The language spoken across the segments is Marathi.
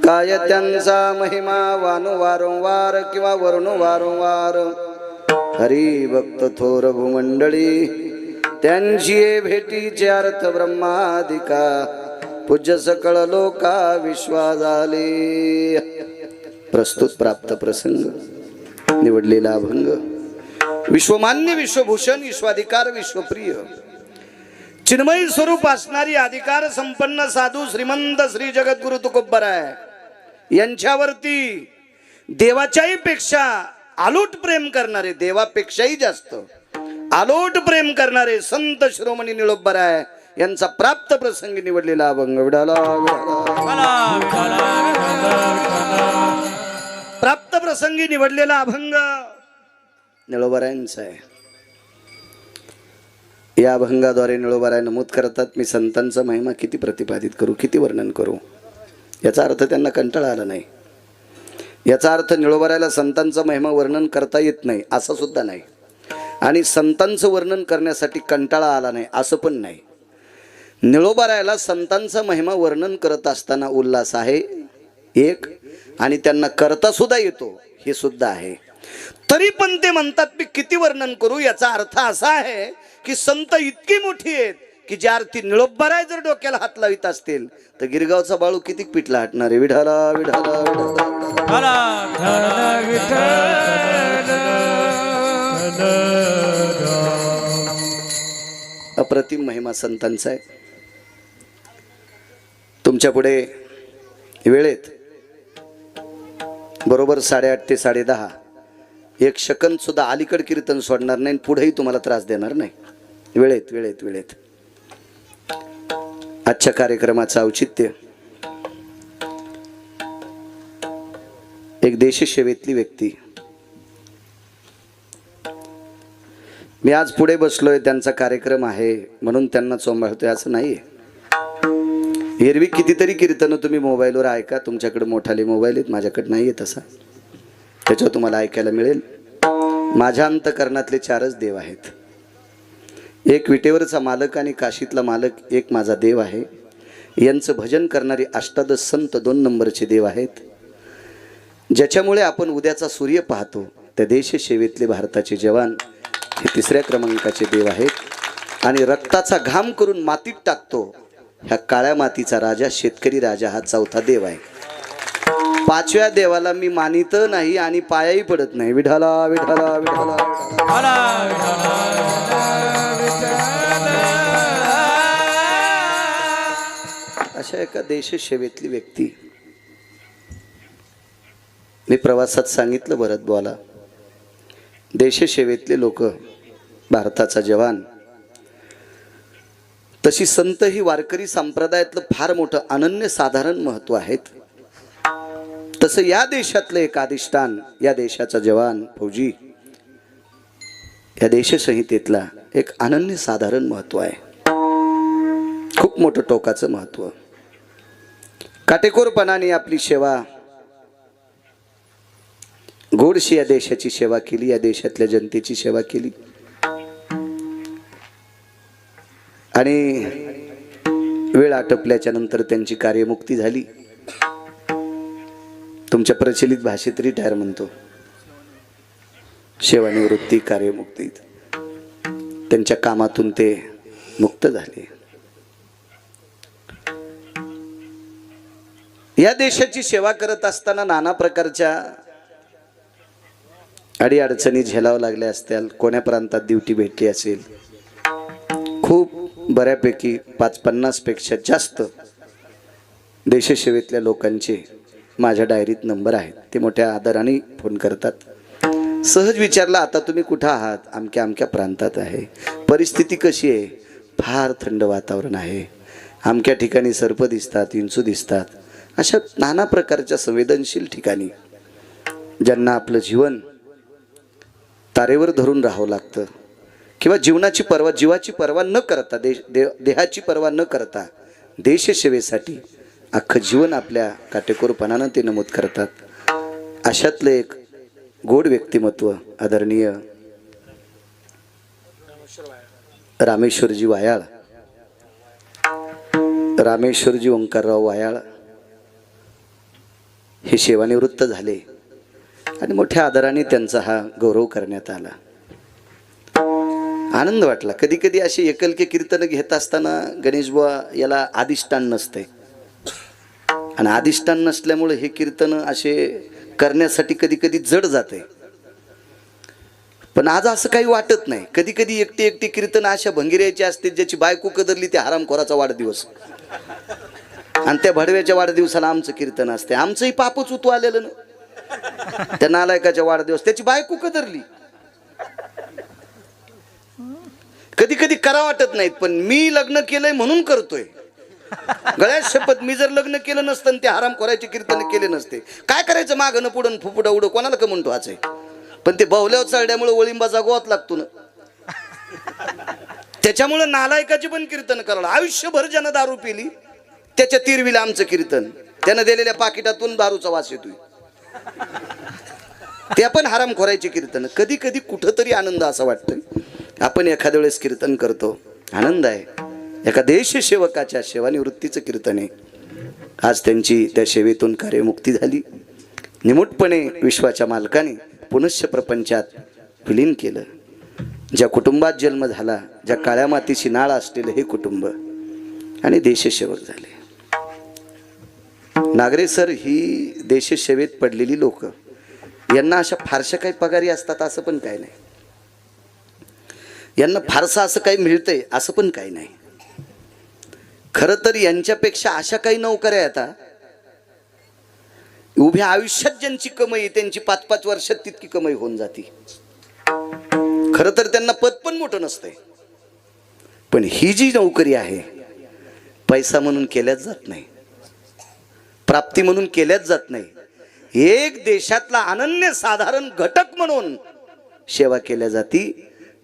काय त्यांचा महिमा वानु वारंवार किंवा वर्णू वारंवार हरी भक्त थोर भूमंडळी त्यांची भेटीचे अर्थ ब्रह्मादिका पूज्य सकळ लोका विश्वा झाले। प्रस्तुत प्राप्त प्रसंग निवडलेला अभंग विश्वमान्य विश्वभूषण विश्वाधिकार विश्वप्रिय चिन्मय स्वरूप असणारी अधिकार संपन्न साधू श्रीमंत श्री जगद्गुरु तुकोबराय यांच्यावरती देवाच्याही पेक्षा आलोट प्रेम करणारे, देवापेक्षाही जास्त आलोट प्रेम करणारे संत शिरोमणी निळोबराय यांचा प्राप्त प्रसंगी निवडलेला अभंग विडाला प्राप्त प्रसंगी निवडलेला अभंग निळोबरायांचा आहे। या अभंगाद्वारे निळोबराय नमूद करतात, मी संतांचा महिमा किती प्रतिपादित करू, किती वर्णन करू। याचा अर्थ त्यांना कंटाळा आला नाही। याचा अर्थ निळोबरायला संतांचा महिमा वर्णन करता येत नाही असं सुद्धा नाही, आणि संतांचं वर्णन करण्यासाठी कंटाळा आला नाही असं पण नाही। निळोबरायला संतांचा महिमा वर्णन करत असताना उल्हास आहे एक, आणि त्यांना करता सुद्धा येतो हे सुद्धा आहे। तरी पण ते म्हणतात मी किती वर्णन करू। याचा अर्थ असा आहे की संत इतकी मोठी आहेत की ज्या अर्थी निळोबराय जर डोक्याला हात लावित असतील तर गिरगावचा बाळू किती पिठला हटणार आहे। विठाला विठाला अप्रतिम महिमा संतांचा आहे। तुमच्या पुढे वेळेत बरोबर 8:30 ते 10:30 एक सेकंद सुद्धा अलीकड कीर्तन सोडणार नाही, पुढेही तुम्हाला त्रास देणार नाही। वेळेत वेळेत वेळेत आजच्या कार्यक्रमाचं औचित्य एक देशसेवेतली व्यक्ती। मी आज पुढे बसलोय, त्यांचा कार्यक्रम आहे म्हणून त्यांना चोंबाळतोय असं नाहीये। एरवी कितीतरी कीर्तन तुम्ही मोबाईलवर ऐका, तुमच्याकडे मोठाले मोबाईल आहेत, माझ्याकडे नाहीये तसा, त्याच्यावर तुम्हाला ऐकायला मिळेल। माझ्या अंतकरणातले 4च देव आहेत, एक विटेवरचा मालक आणि काशीतला मालक एक माझा देव आहे। यांचं भजन करणारे अष्टादश संत 2 नंबरचे देव आहेत, ज्याच्यामुळे आपण उद्याचा सूर्य पाहतो। त्या देशसेवेतले भारताचे जवान हे 3ऱ्या क्रमांकाचे देव आहेत, आणि रक्ताचा घाम करून मातीत टाकतो ह्या काळ्या मातीचा राजा शेतकरी राजा हा 4था देव आहे। 5व्या देवाला मी मानित नाही आणि पायाही पडत नाही। विठाला विठाला विठाला अशा एका देशसेवेतली व्यक्ती। मी प्रवासात सांगितलं भरत बोला, देशसेवेतले लोक भारताचा जवान, तशी संत ही वारकरी संप्रदायातलं फार मोठं अनन्यसाधारण महत्व आहेत। तसं या देशातलं एक अधिष्ठान, या देशाचा जवान फौजी, या देशसंहितेतला एक अनन्यसाधारण महत्व आहे, खूप मोठं टोकाचं महत्व। काटेकोरपणाने आपली सेवा, गोडशी या देशाची सेवा केली, या देशातल्या जनतेची सेवा केली, आणि वेळ आटपल्याच्या नंतर त्यांची कार्यमुक्ती झाली। तुमच्या प्रचलित भाषेत रिटायर म्हणतो, सेवानिवृत्ती कार्यमुक्ती। त्यांच्या कामातून ते मुक्त झाले। या देशाची सेवा करत असताना नाना प्रकारच्या अडीअडचणी झेलावं लागल्या असतील, कोण्या प्रांतात ड्युटी भेटली असेल, खूप बऱ्यापैकी 50 पेक्षा जास्त देशसेवेतल्या लोकांचे माझ्या डायरीत नंबर आहेत। ते मोठ्या आदराने फोन करतात, सहज विचारला आता तुम्ही कुठं आहात, अमक्या अमक्या प्रांतात आहे, परिस्थिती कशी आहे, फार थंड वातावरण आहे, अमक्या ठिकाणी सर्प दिसतात, विंचू दिसतात। अशा नाना प्रकारच्या संवेदनशील ठिकाणी ज्यांना आपलं जीवन तारेवर धरून राहावं लागतं, किंवा जीवनाची पर्वा, जीवाची पर्वा न करता, देहाची पर्वा न करता देशसेवेसाठी अख्खं जीवन आपल्या काटेकोरपणानं ते नमूद करतात। अशातलं एक गोड व्यक्तिमत्व आदरणीय रामेश्वरजी वायाळ, रामेश्वरजी ओंकारराव वायाळ हे सेवानिवृत्त झाले आणि मोठ्या आदराने त्यांचा हा गौरव करण्यात आला. आनंद वाटला. कधी कधी अशी एकलके कीर्तन घेत असताना गणेशबुवा याला अधिष्ठान नसते आणि अधिष्ठान नसल्यामुळे हे कीर्तन असे करण्यासाठी कधी कधी जड जाते. पण आज असं काही वाटत नाही. कधी कधी एकटी एकटी कीर्तन अशा भंगिऱ्याची असते ज्याची बायको कदरली त्या हरामखोराचा वाढदिवस, आणि त्या भडव्याच्या वाढदिवसाला आमचं कीर्तन असते. आमचंही पापच उतू आलेलं ना, त्या नालायकाच्या वाढदिवस त्याची बायको कदरली. कधी कधी करा वाटत नाहीत, पण मी लग्न केलंय म्हणून करतोय. गळ्यात शपथ, मी जर लग्न केलं नसतं त्या हरामखोराचे कीर्तन केले नसते. काय करायचं मागणं पुढं फुफुडा उडं कोणाला का म्हणतो आहे. पण ते बावल्यावर चढल्यामुळे वळिंबाचा गोवात लागतो ना, त्याच्यामुळे नालायकाचे पण कीर्तन करावं. आयुष्यभर ज्यानं दारू पिली त्याच्या तिरवीला आमचं कीर्तन, त्यानं दिलेल्या पाकिटातून दारूचा वास येतोय. ते आपण हरामखोराचे कीर्तन. कधी कधी कुठंतरी आनंद असा वाटतोय. आपण एखाद्या वेळेस कीर्तन करतो, आनंद आहे. एका देशसेवकाच्या सेवानिवृत्तीचं कीर्तन आहे. आज त्यांची त्या सेवेतून कार्यमुक्ती झाली. निमूटपणे विश्वाच्या मालकाने पुनश्च प्रपंचात विलीन केलं. ज्या कुटुंबात जन्म झाला, ज्या काळ्या मातीची नाळ असलेलं हे कुटुंब आणि देशसेवक झाले. नागरे सर ही देशसेवेत पडलेली लोक, यांना अशा फारशा काही पगारी असतात असं पण काही नाही. यांना फारसं असं काही मिळतंय असं पण काही नाही. खरं तर यांच्यापेक्षा अशा काही नोकऱ्या येतात, उभ्या आयुष्यात ज्यांची कमाई त्यांची 5-5 वर्षात तितकी कमाई होऊन जाती. खरं तर त्यांना पद पण मोठं नसतंय, पण ही जी नोकरी आहे पैसा म्हणून केल्याच जात नाही, प्राप्ती म्हणून केल्याच जात नाही. एक देशातला अनन्य साधारण घटक म्हणून सेवा केल्या जाती.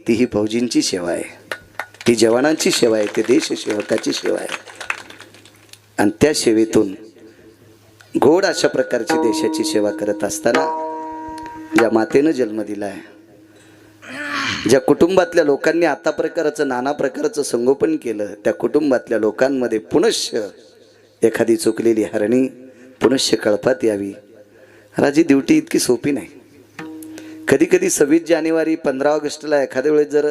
ती ही फौजींची सेवा आहे, ती जवानांची सेवा आहे, ती देशसेवकाची सेवा आहे. आणि त्या सेवेतून गोड अशा प्रकारची देशाची सेवा करत असताना ज्या मातेनं जन्म दिला आहे, ज्या कुटुंबातल्या लोकांनी आता प्रकारचं नाना प्रकारचं संगोपन केलं, त्या कुटुंबातल्या लोकांमध्ये पुनश्च एखादी चुकलेली हरणी पुनश्च कळपात यावी. राजी ड्युटी इतकी सोपी नाही. कधी कधी 26 जानेवारी 15 ऑगस्टला एखाद्या वेळेस जर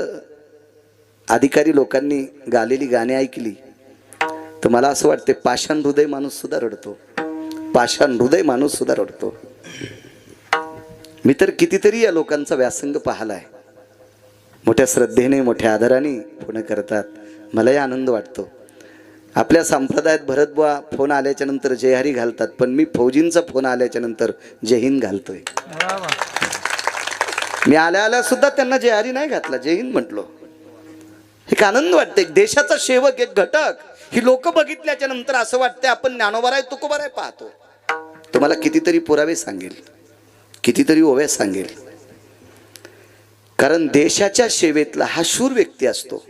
अधिकारी लोकांनी गालेली गाणी ऐकली तर मला असं वाटते पाषाण हृदय माणूस सुद्धा रडतो. पाषाण हृदय माणूस सुद्धा रडतो. मी तर कितीतरी या लोकांचा व्यासंग पाहिलाय. मोठ्या श्रद्धेने मोठ्या आदराने फोन करतात. मलाही आनंद वाटतो. आपल्या संप्रदायात भरतबुवा फोन आल्याच्या नंतर जय हरी घालतात, पण मी फौजींचा फोन आल्याच्या नंतर जय हिंद घालतोय. मी आल्या सुद्धा त्यांना जय हरी नाही घातला, जय हिंद म्हटलो. एक आनंद वाटते. देशाचा सेवक, एक घटक, ही लोक बघितल्याच्या नंतर असं वाटतं आपण ज्ञानोबा आहे तुकोबा आहे पाहतो. तुम्हाला कितीतरी पुरावे सांगेल, कितीतरी ओव्या सांगेल. कारण देशाच्या सेवेतला हा शूर व्यक्ती असतो.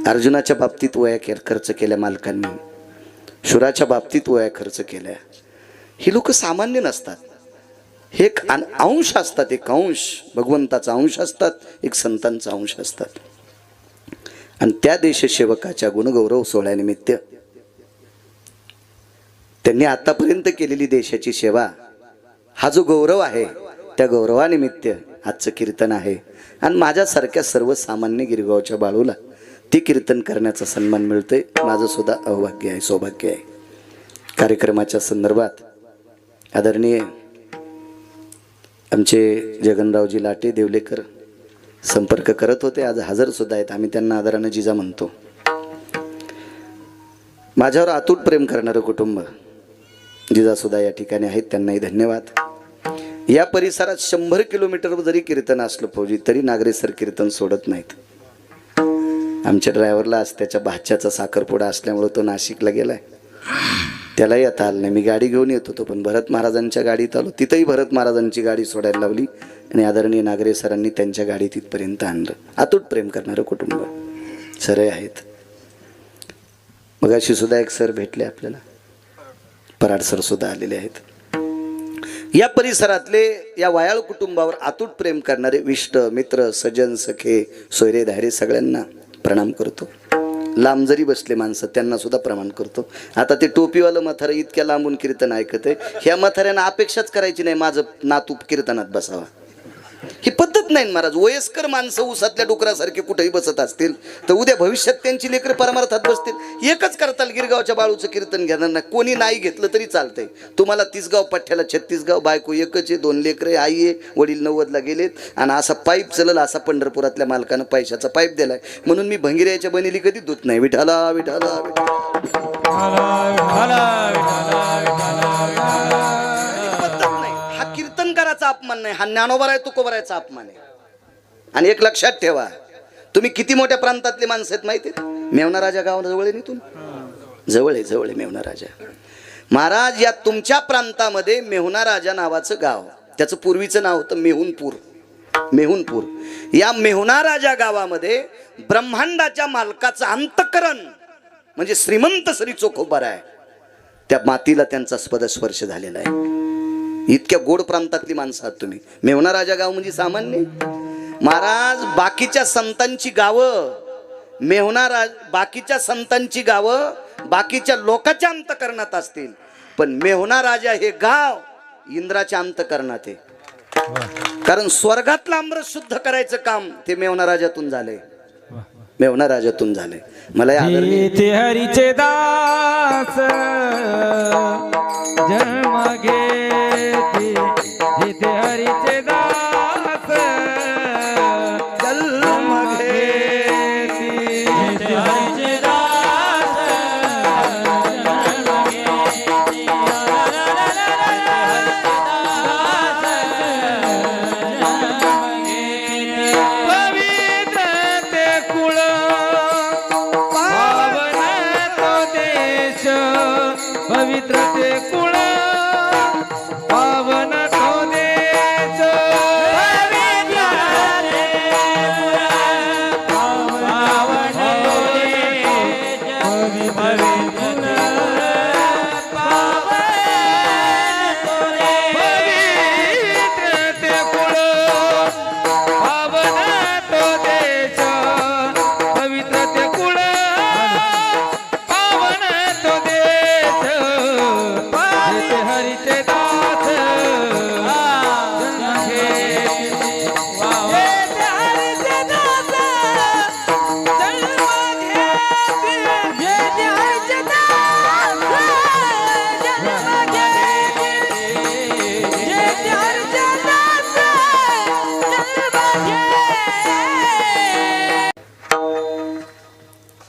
अर्जुनाच्या बाबतीत वया खर्च केल्या मालकांनी, शूराच्या बाबतीत वया खर्च केल्या. ही लोक सामान्य नसतात. हे एक अंश असतात, एक अंश भगवंताचा अंश असतात, एक संतांचा अंश असतात. आणि त्या देशसेवकाच्या गुणगौरव सोहळ्यानिमित्त त्यांनी आतापर्यंत केलेली देशाची सेवा, हा जो गौरव आहे त्या गौरवानिमित्त आजचं कीर्तन आहे. आणि माझ्यासारख्या सर्वसामान्य गिरगावच्या बाळूला ते कीर्तन करण्याचा सन्मान मिळतोय. माझं सुद्धा अवभाग्य आहे, सौभाग्य आहे. कार्यक्रमाच्या संदर्भात आदरणीय आमचे जगनरावजी लाटे देवलेकर संपर्क करत होते. आज हजर सुद्धा आहेत. आम्ही त्यांना आदरानं जिजा म्हणतो. माझ्यावर अतूट प्रेम करणारं कुटुंब जिजा सुद्धा या ठिकाणी आहेत. त्यांनाही धन्यवाद. या परिसरात 100 किलोमीटर जरी कीर्तन असलं फौजी तरी नागरे सर कीर्तन सोडत नाहीत. आमच्या ड्रायव्हरला आज त्याच्या भाच्याचा साखरपुडा असल्यामुळे तो नाशिकला गेलाय. त्यालाही आता आलं नाही. मी गाडी घेऊन येत होतो, पण भरत महाराजांच्या गाडीत आलो. तिथंही भरत महाराजांची गाडी सोडायला लावली आणि आदरणीय नागरे सरांनी त्यांच्या गाडी तिथपर्यंत आणलं. अतूट प्रेम करणारं कुटुंब सरय आहेत. मगाशी सुद्धा एक सर भेटले आपल्याला, पराड सर सुद्धा आलेले आहेत. या परिसरातले या वायाळ कुटुंबावर अतूट प्रेम करणारे विष्ट मित्र सज्जन सखे सोयरे धायरे सगळ्यांना प्रणाम करतो. लांब जरी बसले माणसं त्यांना सुद्धा प्रमाण करतो. आता ते टोपीवालं म्हातारं इतक्या लांबून कीर्तन ऐकत आहे, ह्या म्हाताऱ्यांना अपेक्षाच करायची नाही माझं नातू कीर्तनात बसावा. ही पद्धत नाही महाराज. वयस्कर माणसं उसातल्या डुकरासारखे कुठेही बसत असतील तर उद्या भविष्यात त्यांची लेकरं परमार्थात बसतील. एकच करताल गिरगावच्या बाळूचं कीर्तन घेणार नाही, कोणी नाही घेतलं तरी चालतंय. तुम्हाला 30 गाव पठ्ठ्याला 36 गाव, बायको एकच आहे, 2 लेकरं, आई आहे, वडील 90ला गेलेत आणि असा पाईप चलल असा पंढरपुरातल्या मालकानं पैशाचा पाईप दिलाय. म्हणून मी भंगिऱ्याच्या बनेली कधी दूत नाही. विठाला विठाला कीर्तनकाराचा अपमान नाही, हा ज्ञानोबा तुकोबरायचा अपमान आहे. आणि एक लक्षात ठेवा, तुम्ही किती मोठ्या प्रांतातले माणसं आहेत माहिती आहेत? मेवना राजा गाव जवळ आहे इथून, जवळ आहे मेवना राजा. महाराज या तुमच्या प्रांतामध्ये मेहुणा राजा नावाचं गाव, त्याचं पूर्वीचं नाव होतं मेहुणपूर. या मेहुणा राजा गावामध्ये ब्रह्मांडाच्या मालकाचं अंतकरण म्हणजे श्रीमंत श्री चोखोबार आहे. त्या मातीला त्यांचा स्पर्श झालेला आहे. इतक्या गोड प्रांतातली माणसं आहात तुम्ही. मेहुणा राजा गाव म्हणजे सामान्य महाराज. बाकीच्या संतांची गावं बाकीच्या संतांची गावं बाकीच्या लोकांच्या अंतकरणात असतील, पण मेहुणा राजा हे गाव इंद्राच्या अंतकरणात आहे. कारण स्वर्गातलं अमृत शुद्ध करायचं काम ते मेहुणा राजातून झालंय. मला हरीचे दास जन्म घेते, हरीचे दास जन्म घेते, हरीचे दास जन्म घेते, पवित्र ते कुळ पावन तो देश, पवित्र ते कुळ पावन तो देश, पावन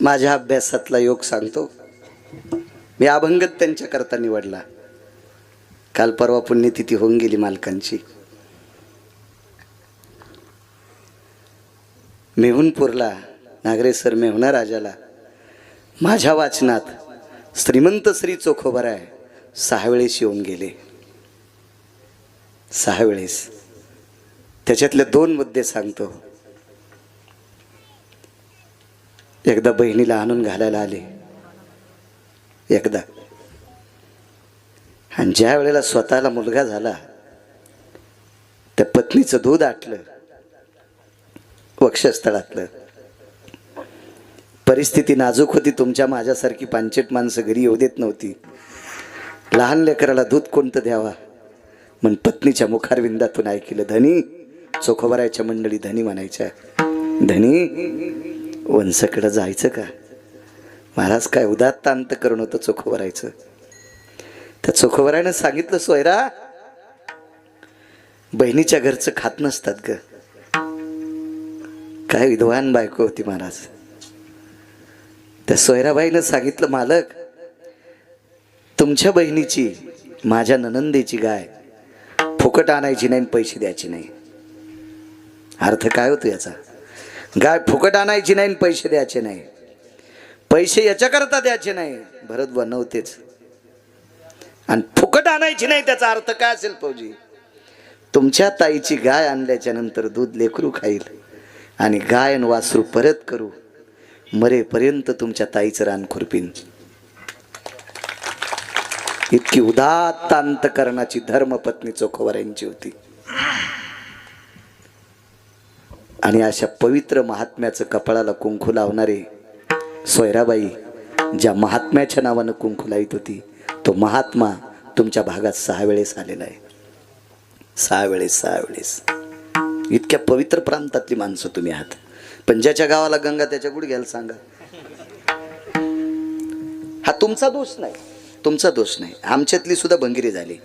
माझ्या अभ्यासातला योग सांगतो. मी अभंगत त्यांच्या करता निवडला. काल परवा पुण्यतिथी होऊन गेली मालकांची. मेहुणपूरला नागरेसर मेहुणा राजाला माझ्या वाचनात श्रीमंत श्री चोखोबाराय 6 वेळेस येऊन गेले. 6 वेळेस. त्याच्यातले 2 मुद्दे सांगतो. एकदा बहिणीला आणून घालायला आले एकदा, आणि ज्या वेळेला स्वतःला मुलगा झाला त्या पत्नीचं दूध आटलं वक्षस्थळातलं. परिस्थिती नाजूक होती. तुमच्या माझ्यासारखी पांचट माणसं घरी येऊ देत नव्हती. लहान लेकराला दूध कोणतं द्यावा म्हणून पत्नीच्या मुखारविंदातून ऐकलं. धनी, चोखोबारायच्या मंडळी धनी म्हणायच्या, धनी वंसकडं जायचं का? महाराज काय उदात्त अंतकरण होतं चोखोबारायचं. त्या चोखोबारायनं सांगितलं, सोयरा बहिणीच्या घरचं खात नसतात ग. काय विद्वान बायको होती महाराज. त्या सोयराबाईनं सांगितलं, मालक तुमच्या बहिणीची माझ्या ननंदेची गाय फुकट आणायची नाही, पैसे द्यायचे नाही. अर्थ काय होतो याचा? गाय फुकट आणायची नाही, पैसे द्यायचे नाही. पैसे याच्याकरता द्यायचे नाही, भरत बनवतेच, आणि फुकट आणायची नाही. त्याचा अर्थ काय असेल फौजी? तुमच्या ताईची गाय आणल्याच्या नंतर दूध लेकरू खाईल आणि गाय आणि वासरू परत करू, मरेपर्यंत तुमच्या ताईचं रान खुरपीन. इतकी उदात्त अंतकरणाची धर्मपत्नी चोखोबारायांची होती. आणि अशा पवित्र महात्म्याचं कपाळाला कुंकू लावणारे सोयराबाई ज्या महात्म्याच्या नावानं कुंकू लाईत होती, तो महात्मा तुमच्या भागात 6 वेळेस आलेला आहे. 6 वेळेस. इतक्या पवित्र प्रांतातली माणसं तुम्ही आहात. पण ज्याच्या गावाला गंगा त्याच्या गुडघ्याला सांगा. हा तुमचा दोष नाही. आमच्यातली सुद्धा भंगिरी झाली.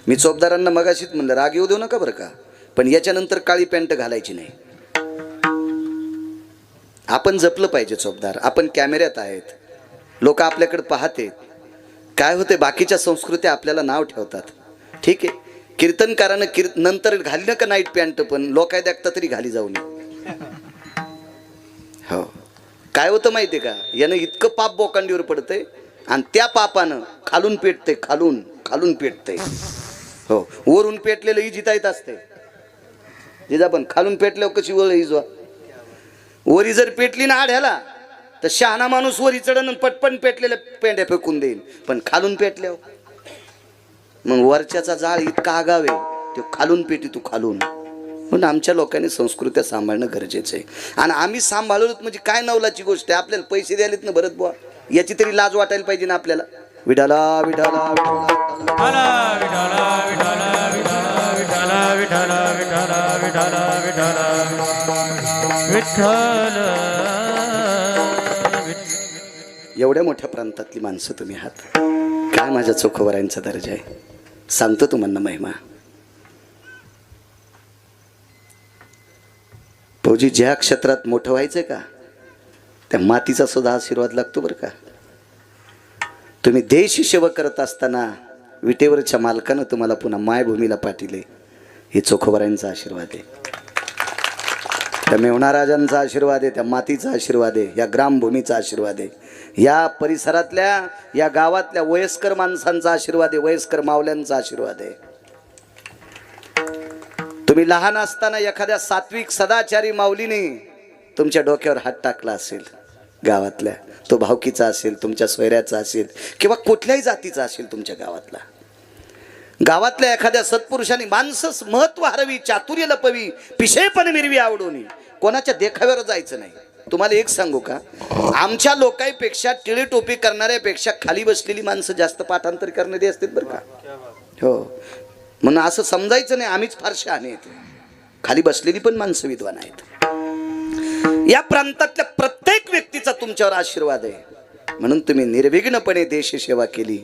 मी चोपदारांना मगाशीच म्हणलं, राग येऊ देऊ नका बरं का, पण याच्यानंतर काळी पॅन्ट घालायची नाही. आपण जपलं पाहिजे चोपदार. आपण कॅमेऱ्यात आहेत, लोक आपल्याकडे पाहते. काय होते, बाकीच्या संस्कृती आपल्याला नाव ठेवतात. ठीक आहे, कीर्तनकारानं नंतर घालणं का नाईट पॅन्ट, पण लोक देखता तरी घाली जाऊ नये. हो, काय होतं माहितीये का, यानं इतकं पाप बोकांडीवर पडतंय आणि त्या पापानं खालून पेटतंय, खालून पेटतंय. हो, वरून पेटलेलं इजिता येत असते. जिजा पण खालून पेटल्यावर कशी वळ इजवा. वरी जर पेटली ना आढ्याला, तर शहाणा माणूस वरी चढण पटपण पेटलेल्या पेंड्या फेकून देईल. पण खालून पेटल्यावर मग वरच्याचा जाळ इतका आगाव आहे, तो खालून पेटी तू खालून. म्हणून आमच्या लोकांनी संस्कृत्या सांभाळणं गरजेचं आहे. आणि आम्ही सांभाळलोत म्हणजे काय नवलाची गोष्ट आहे. आपल्याला पैसे द्यायलेत ना भरत बुवा, याची तरी लाज वाटायला पाहिजे ना आपल्याला. विठाला विठाला विठाला विठाला विठाला विठाला विठाला विठाला विठाला विठाला विठ्ठल. एवढ्या मोठ्या प्रांतातली माणसं तुम्ही आहात. काय माझ्या चोखोबरांचा दर्जा आहे, सांगतो तुम्हाला महिमा. भाऊजी, ज्या क्षेत्रात मोठं व्हायचंय का, त्या मातीचा सुद्धा आशीर्वाद लागतो बरं का. तुम्ही देश सेवा करत असताना विटेवरच्या मालकानं तुम्हाला पुन्हा मायभूमीला पाठिले, हे चोखोबरांचा आशीर्वाद आहे. त्या मेवणाराजांचा आशीर्वाद आहे, त्या मातीचा आशीर्वाद आहे, या ग्रामभूमीचा आशीर्वाद आहे, या परिसरातल्या या गावातल्या वयस्कर माणसांचा आशीर्वाद आहे, वयस्कर मावल्यांचा आशीर्वाद आहे. तुम्ही लहान असताना एखाद्या सात्विक सदाचारी माऊलीने तुमच्या डोक्यावर हात टाकला असेल, गावातल्या, तो भावकीचा असेल, तुमच्या सोयऱ्याचा असेल, किंवा कुठल्याही जातीचा असेल तुमच्या गावातला. गावातल्या एखाद्या सत्पुरुषांनी माणसंच महत्व हरवी, चातुर्य लपवी, पिशेपण मिरवी आवडून कोणाच्या देखाव्यावर जायचं नाही. तुम्हाला एक सांगू का, आमच्या लोकांपेक्षा टिळी टोपी करणाऱ्यापेक्षा खाली बसलेली माणसं जास्त पाठांतर करणारी असतात बरं का. हो, म्हणून असं समजायचं नाही आम्हीच फार शहाणे आहेत. खाली बसलेली पण माणसं विद्वान आहेत. या प्रांतातल्या प्रत्येक व्यक्तीचा तुमच्यावर आशीर्वाद आहे. म्हणून तुम्ही निर्विघ्नपणे देशसेवा केली.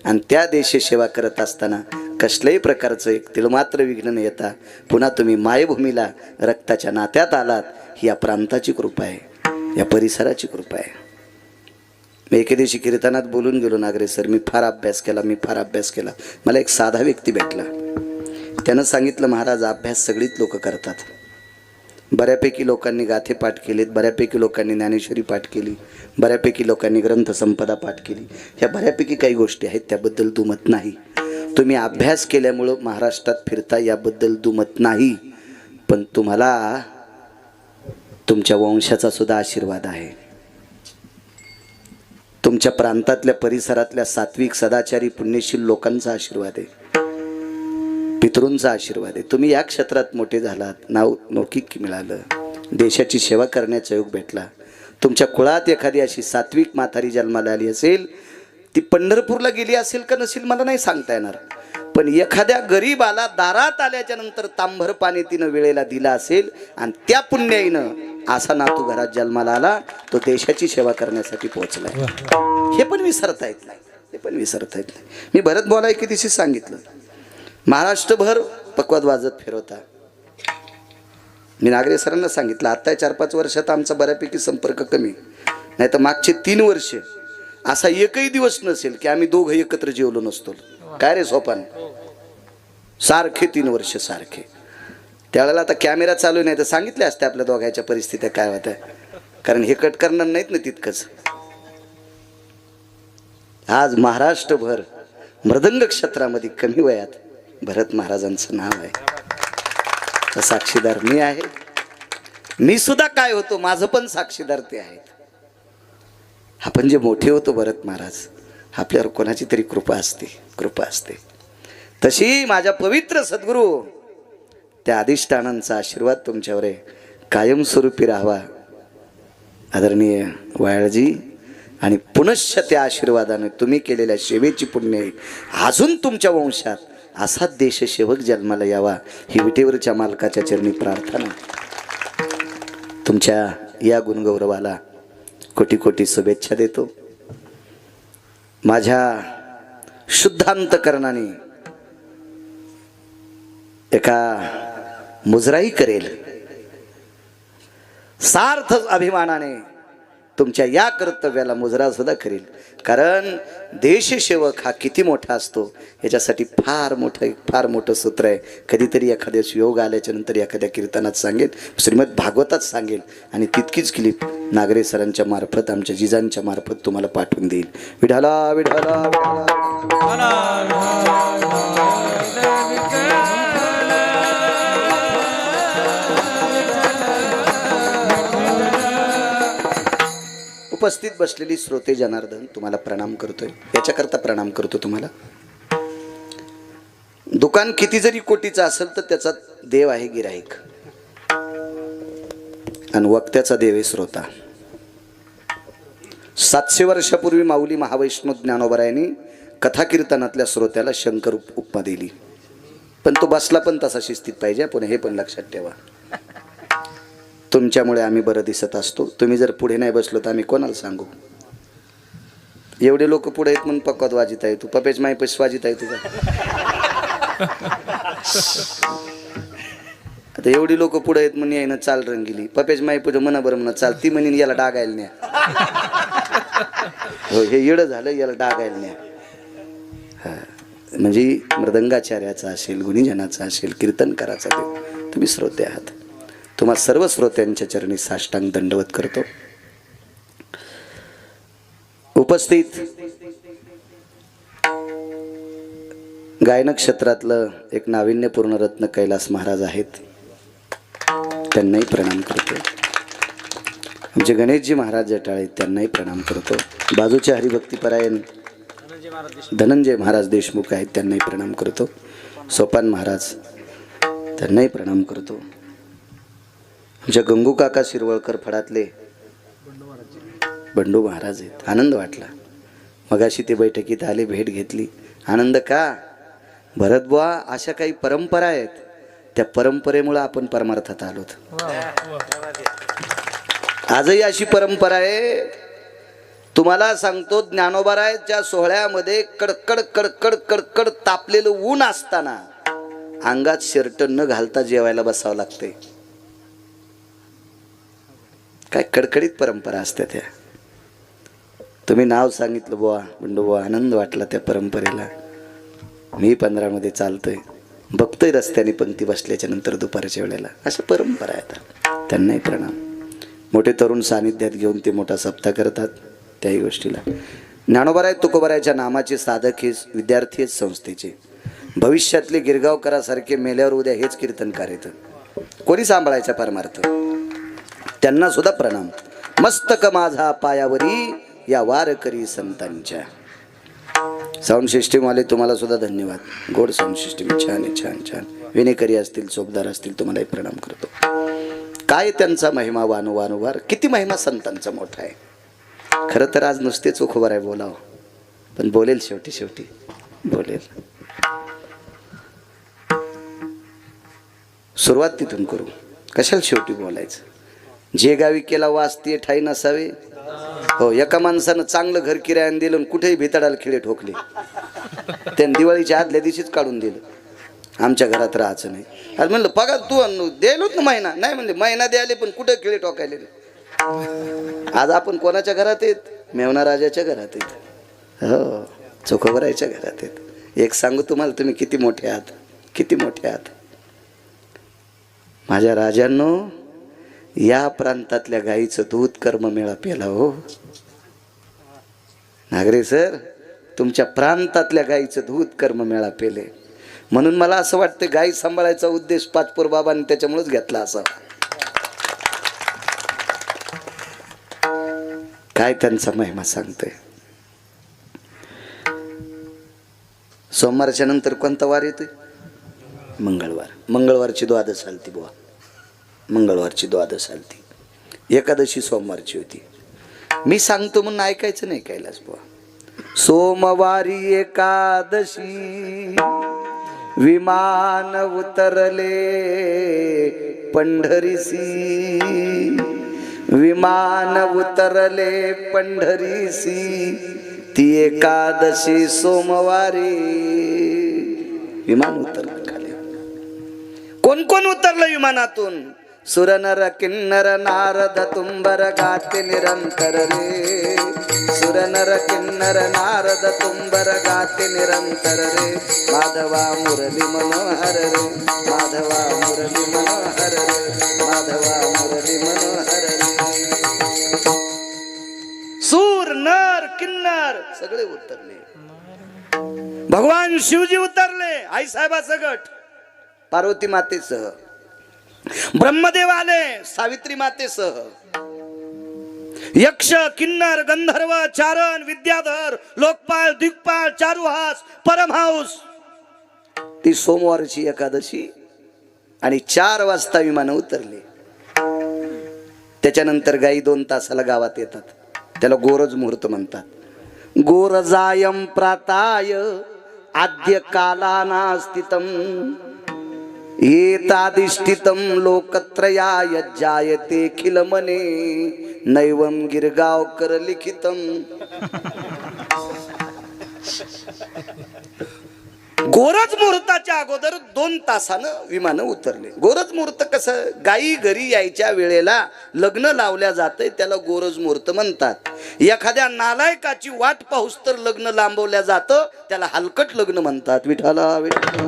आणि त्या देशसेवा करत असताना कसल्याही प्रकारचं एक तिळमात्र विघ्न न येता पुन्हा तुम्ही मायभूमीला रक्ताच्या नात्यात आलात. ही या प्रांताची कृपा आहे, या परिसराची कृपा आहे. मी एके दिवशी कीर्तनात बोलून गेलो, नागरे सर, मी फार अभ्यास केला. मला एक साधा व्यक्ती भेटला. त्यानं सांगितलं, महाराज, अभ्यास सगळीच लोक करतात. बऱ्यापैकी लोकांनी गाथे पाठ केलेत, बऱ्यापैकी लोकांनी ज्ञानेश्वरी पाठ केली, बऱ्यापैकी लोकांनी ग्रंथसंपदा पाठ केली. ह्या बऱ्यापैकी काही गोष्टी आहेत, त्याबद्दल दुमत नाही. तुम्ही अभ्यास केल्यामुळं महाराष्ट्रात फिरता, याबद्दल दुमत नाही. पण तुम्हाला तुमच्या वंशाचा सुद्धा आशीर्वाद आहे. तुमच्या प्रांतातल्या परिसरातल्या सात्विक सदाचारी पुण्यशील लोकांचा आशीर्वाद आहे, पितृंचा आशीर्वाद आहे. तुम्ही या क्षेत्रात मोठे झालात, नाव लौकिक मिळालं, देशाची सेवा करण्याचा योग भेटला. तुमच्या कुळात एखादी अशी सात्विक म्हातारी जन्माला आली असेल, ती पंढरपूरला गेली असेल का नसेल मला नाही सांगता येणार, पण एखाद्या गरीबाला दारात आल्याच्या नंतर तांभर पाणी तिनं वेळेला दिला असेल आणि त्या पुण्याईनं असा नातू घरात जन्माला आला, तो देशाची सेवा करण्यासाठी पोहोचलाय. हे पण विसरता येत नाही. मी भरत बोलाय की दिवशी सांगितलं, महाराष्ट्रभर पक्वाद वाजत फिरवता. मी नागरे सरांना सांगितलं, आता 4-5 वर्षात आमचा बऱ्यापैकी संपर्क कमी, नाही तर मागचे 3 वर्ष असा एकही दिवस नसेल की आम्ही दोघं एकत्र जेवलो नसतो. काय रे सोपान, सारखे 3 वर्ष सारखे. त्यावेळेला आता कॅमेरा चालू नाही तर सांगितले असते आपल्या दोघांच्या परिस्थित्या काय होत्या, कारण हे कट करणार नाहीत ना तितकंच. आज महाराष्ट्रभर मृदंग क्षेत्रामध्ये कमी वयात भरत महाराजांचं नाव आहे. तर साक्षीदार मी आहे. मी सुद्धा काय होतो, माझं पण साक्षीदार ते आहेत. आपण जे मोठे होतो भरत महाराज, आपल्यावर कोणाची तरी कृपा असते. तशी माझ्या पवित्र सद्गुरू त्या अधिष्ठानांचा आशीर्वाद तुमच्यावर आहे, कायमस्वरूपी राहावा आदरणीय वायळजी, आणि पुनश्च त्या आशीर्वादाने तुम्ही केलेल्या सेवेची पुण्य आहे. अजून तुमच्या वंशात असाच देशसेवक जन्माला यावा ही विटेवरच्या मालकाच्या चरणी प्रार्थना. तुमच्या या गुणगौरवाला कोटी कोटी शुभेच्छा देतो. माझ्या शुद्धांतकरणाने एका मुजराई करेल, सार्थ अभिमानाने तुमच्या या कर्तव्याला मुजरा सुद्धा करेल. कारण देशसेवक हा किती मोठा असतो याच्यासाठी फार मोठं सूत्र आहे. कधीतरी एखाद्या योग आल्याच्या नंतर एखाद्या कीर्तनात सांगेल, श्रीमद भागवतात सांगेल, आणि तितकीच क्लिप नागरे सरांच्या मार्फत, आमच्या जिजांच्या मार्फत तुम्हाला पाठवून देईल. विठाला विठाला उपस्थित बसलेली श्रोते जनार्दन, तुम्हाला प्रणाम करतोय. याच्याकरता प्रणाम करतो तुम्हाला. दुकान किती जरी कोटीचं असेल तर त्याचा देव आहे गिराईक, आणि वक्त्याचा देव आहे श्रोता. 700 वर्षापूर्वी माऊली महावैष्णव ज्ञानोबरायांनी कथा कीर्तनातल्या श्रोत्याला शंकर उपमा दिली. पण तो बसला पण तसा शिस्तीत पाहिजे. पण हे पण लक्षात ठेवा, तुमच्यामुळे आम्ही बरं दिसत असतो. तुम्ही जर पुढे नाही बसलो तर आम्ही कोणाला सांगू? एवढे लोक पुढे आहेत म्हणून पक्वात वाजित आहे. तू पपेच माय पैस वाजित आहे तुझा. आता एवढी लोक पुढे आहेत म्हणून यायनं चाल रंगिली. पपेच माय पुढे म्हणा बरं म्हणा चाल, ती म्हणून याला डागायला न्या. हो, हे येडं झालं, याला डागायला न्या. हा, म्हणजे मृदंगाचार्याचा असेल, गुणीजनाचा असेल, कीर्तनकाराचा देव. तुम्ही श्रोते आहात. तुम्हा सर्व श्रोत्यांच्या चरणी साष्टांग दंडवत करतो. उपस्थित गायन क्षेत्रातलं एक नाविन्यपूर्ण रत्न कैलास महाराज आहेत, त्यांनाही प्रणाम करतो. आमचे गणेशजी महाराज जटाळे, त्यांनाही प्रणाम करतो. बाजूचे हरिभक्तीपरायण धनंजय महाराज देशमुख आहेत, त्यांनाही प्रणाम करतो. सोपान महाराज, त्यांनाही प्रणाम करतो. आमच्या गंगू काका शिरवळकर फडातले बंडू महाराज आहेत. आनंद वाटला. मगाशी ते बैठकीत आले, भेट घेतली. आनंद का? भरत बुवा, अशा काही परंपरा आहेत, त्या परंपरेमुळे आपण परमार्थात आलोत. आजही अशी परंपरा आहे. तुम्हाला सांगतो, ज्ञानोबारायच्या सोहळ्यामध्ये कडकड कडकड कडकड तापलेलं ऊन असताना अंगात शर्ट न घालता जेवायला बसावं लागते. काय कडकडीत परंपरा असतात त्या. तुम्ही नाव सांगितलं बुवा, बंडू बुवा, आनंद वाटला त्या परंपरेला. मी 15 मध्ये चालतोय, बघतोय रस्त्याने पंक्ती बसल्याच्या नंतर दुपारच्या वेळेला. अशा परंपरा आहेत. त्यांनाही प्रणाम. मोठे तरुण सानिध्यात घेऊन ते मोठा सप्ताह करतात. त्याही गोष्टीला ज्ञानोबाराय तुकोबारायच्या नामाचे साधक हे विद्यार्थी आहेत संस्थेचे. भविष्यातले गिरगावकरासारखे मेल्यावर उद्या हेच कीर्तनकार येतं. कोणी सांभाळायचा परमार्थ? त्यांना सुद्धा प्रणाम. मस्तक माझा पायावरी या वारकरी संतांच्या. साऊंड सिस्टीमवाले तुम्हाला सुद्धा धन्यवाद. गोड साऊंड सिस्टीम, छान आहे, छान छान. विनेकरी असतील, चोपदार असतील, तुम्हालाही प्रणाम करतो. काय त्यांचा महिमा वारंवार. किती महिमा संतांचा मोठा आहे. खरं तर आज नुसतेच उखोबर आहे बोलावं, पण बोलेल शेवटी बोलेल. सुरुवात तिथून करू. कशाला शेवटी बोलायचं? जे गावी केला वास ते ठाई नसावे. हो, एका माणसानं चांगलं घर किरायाने दिलं, कुठेही भितडाला खिळे ठोकले. त्यानं दिवाळीच्या आदल्या दिवशीच काढून दिलं. आमच्या घरात राहायचं नाही. आज म्हणलं पगार तू द्यायलोच ना महिना. नाही म्हणले महिना द्यायले, पण कुठे खिळे ठोकायले. आज आपण कोणाच्या घरात येत? मेवना राजाच्या घरात येत. हो, चोखोबरायच्या घरात येत. एक सांगू तुम्हाला, तुम्ही किती मोठे आहात, किती मोठे आहात. माझ्या राजांनो, या प्रांतातल्या गाईचं दूध कर्म मेळा पेला. हो नागरे सर, तुमच्या प्रांतातल्या गाईचं दूध कर्म मेळा पेले. म्हणून मला असं वाटतं, गाई सांभाळायचा उद्देश पाचपूर बाबांनी त्याच्यामुळेच घेतला असा. काय त्यांचा महिमा सांगतोय. सोमवारच्या नंतर कोणता वार येतोय? मंगळवार. मंगळवारची द्वादश आलती बुवा. मंगळवारची द्वादश आलती. एकादशी सोमवारची होती. मी सांगतो म्हणून ऐकायचं नाही कैलास बुवा. सोमवारी एकादशी विमान उतरले पंढरीसी, विमान उतरले पंढरीसी, ती एकादशी सोमवारी. विमान उतरलं खाली. कोण कोण उतरलं विमानातून? सुरनर किन्नर नारद तुंबर गाते निरंतर रे, सुरनर किन्नर नारद तुंबर गाते निरंतर रे, माधवा मुरली मनोहर रे, माधवा मुरली मनोहर रे, माधवा मुरली मनोहर रे. सूर नर किन्नर सगळे उतरले. भगवान शिवजी उतरले आई साहेबाचं गट पार्वती मातेसह, ब्रह्मदेव आले सावित्री मातेसह, यक्ष किन्नर गंधर्व चारण विद्याधर लोकपाल दिग्पाल चारुहास परमहंस. ती सोमवारची एकादशी आणि 4 वाजता विमान उतरले. त्याच्यानंतर गाई 2 तासाला गावात येतात. त्याला गोरज मुहूर्त म्हणतात. गोरजायम प्राताय आद्य कालानास्तितम एतादिष्टितम लोकत्रयाय जायते खिलमने नैवम गिरगावकर लिखितम. गोरज मुहूर्ताच्या अगोदर 2 तासानं विमानं उतरले. गोरज मुहूर्त कसं? गाई घरी यायच्या वेळेला लग्न लावल्या जाते, त्याला गोरज मुहूर्त म्हणतात. एखाद्या नालायकाची वाट पाहूस तर लग्न लांबवल्या जातं, त्याला हलकट लग्न म्हणतात. विठाला विठाला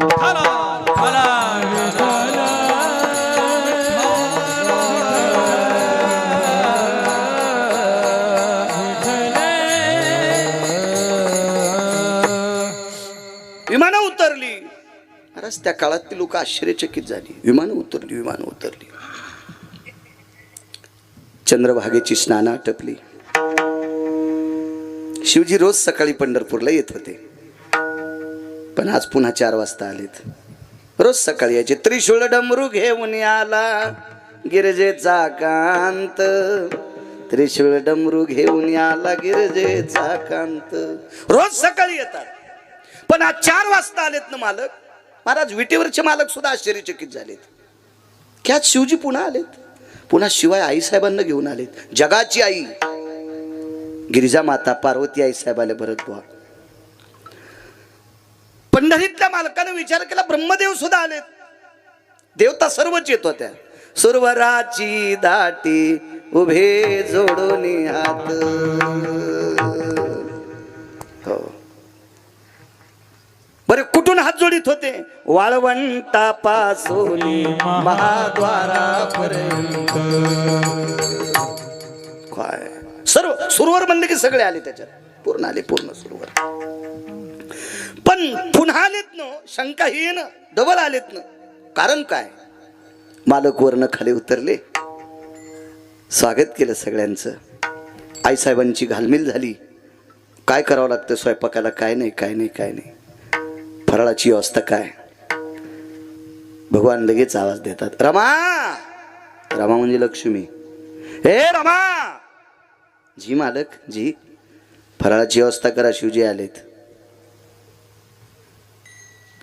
विमानं उतरली. अरेच त्या काळात लोक आश्चर्यचकित झाली. विमानं उतरली, विमानं उतरली. चंद्रभागेची स्नानं आटपली. शिवजी रोज सकाळी पंढरपूरला येत होते, पण आज पुन्हा 4 वाजता आलेत. रोज सकाळी यायचे. त्रिशूळ डमरू घेऊन आला गिरजेचा कांत, त्रिशूळ डमरू घेऊन आला गिरजेचा कांत. रोज सकाळी येतात, पण आज 4 वाजता आलेत ना मालक. महाराज विटेवरचे मालक सुद्धा आश्चर्यचकित झालेत. की आज शिवजी पुन्हा आलेत. पुन्हा शिवाय आई साहेबांना घेऊन आलेत. जगाची आई गिरिजा माता पार्वती आई साहेब आले. भरत बुवा पंढरीतल्या मालकाने विचार केला, ब्रह्मदेव सुद्धा आलेत. देवता सर्वच येत होत्या. सुरवराची दाटी उभे जोडून हात. हो बरे कुठून हात जोडीत होते? वाळवंटापासून महाद्वारापर्यंत. काय सर्व सुरवर म्हणले की सगळे आले त्याच्यात. पूर्ण आले, पूर्ण सुरवर. पण पुन्हा आलेत ना, शंका ही ना, डबल आलेत ना. कारण काय? मालक वरनं खाली उतरले, स्वागत केलं सगळ्यांचं. आईसाहेबांची घालमेल झाली. काय करावं लागतं स्वयंपाकाला? काय नाही, काय नाही, काय नाही. फराळाची व्यवस्था काय? भगवान लगेच आवाज देतात, रमा. रमा म्हणजे लक्ष्मी. हे रमा. जी मालक जी. फराळाची व्यवस्था करा, शिवजी आलेत.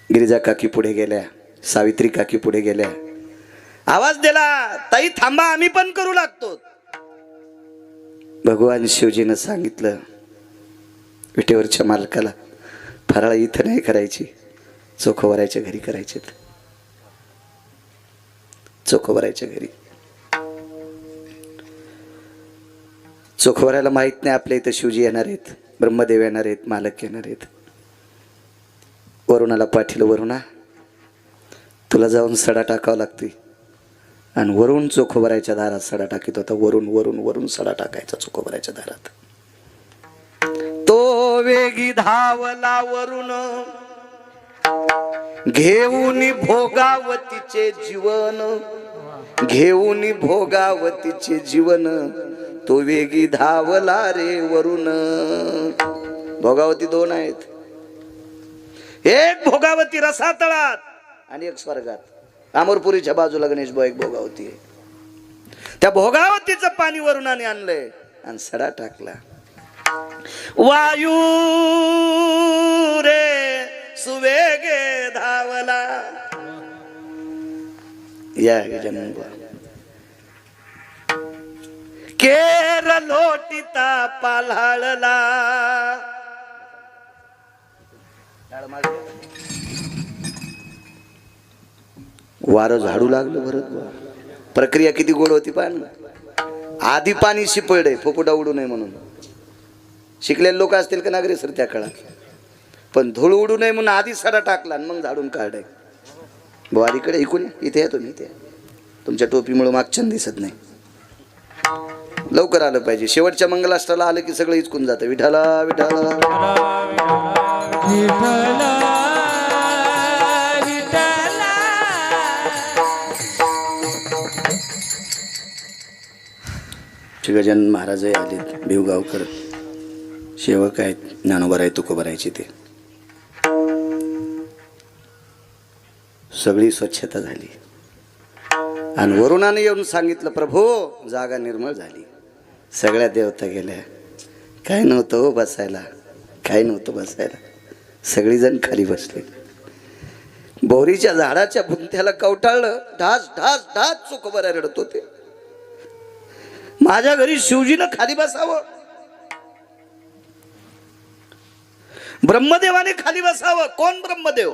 गिरिजा काकी पुढे गेल्या, सावित्री काकी पुढे गेल्या. आवाज दिला, ताई थांबा, आम्ही पण करू लागतो. भगवान शिवजीनं सांगितलं विटेवरच्या मालकाला, फराळ इथं नाही करायची, चोखोबराच्या घरी करायचे. चोखोबराच्या घरी. चोखोबराला माहित नाही आपल्या इथं शिवजी येणार आहेत, ब्रह्मदेव येणार आहेत, मालक येणार आहेत. वरुणाला पाठीलं, वरुणा तुला जाऊन सडा टाकावा लागतोय. आणि वरून चोखोबराच्या दारात सडा टाकीत होता. वरून वरून वरून सडा टाकायचा चोखोबराच्या दारात. तो वेगी धावला वरून घेऊन भोगावतीचे जीवन, घेऊन भोगावतीचे जीवन. तो वेगी धावला रे वरून. भोगावती 2 आहेत. एक भोगावती रसातळात आणि एक स्वर्गात. अमरपुरीच्या बाजूला गणेश भाऊ एक भोगावती आहे. त्या भोगावतीचं पाणी वरुणाने आणलंय आणि सडा टाकला. वायू रे सुवेगे धावला. या जन्म केर लोटिता पालाळला. वारं झाडू लागलं भरत. प्रक्रिया किती गोड होती पण आधी पाणी शिपळले फोपुटा उडू नये म्हणून. शिकलेले लोक असतील का नागरे सर त्या काळात, पण धूळ उडू नये म्हणून आधी सडा टाकला आणि मग झाडून काढाय. बुवारीकडे ऐकून इथे या तुम्ही. इथे तुमच्या टोपीमुळे मागच्यान दिसत नाही. लवकर आलं पाहिजे. शेवटच्या मंगलाष्टाला आलं की सगळं इचकून जातं. विठाला विठाला विठ्ठला विठ्ठला. गजानन महाराज आले, भिवगावकर सेवक आहेत, ज्ञानोबराय तुकोबरायचे. ते सगळी स्वच्छता झाली आणि वरुणाने येऊन सांगितलं, प्रभू जागा निर्मळ झाली. सगळ्या देवता गेल्या. काय नव्हतं हो बसायला, काय नव्हतं बसायला. सगळीजण खाली बसले. बोरीच्या झाडाच्या बुंत्याला कवटाळलं. ढास ढास ढास तुकोबराय रडत होते. माझ्या घरी शिवजीनं खाली बसावं, ब्रह्मदेवाने खाली बसावं. कोण ब्रह्मदेव?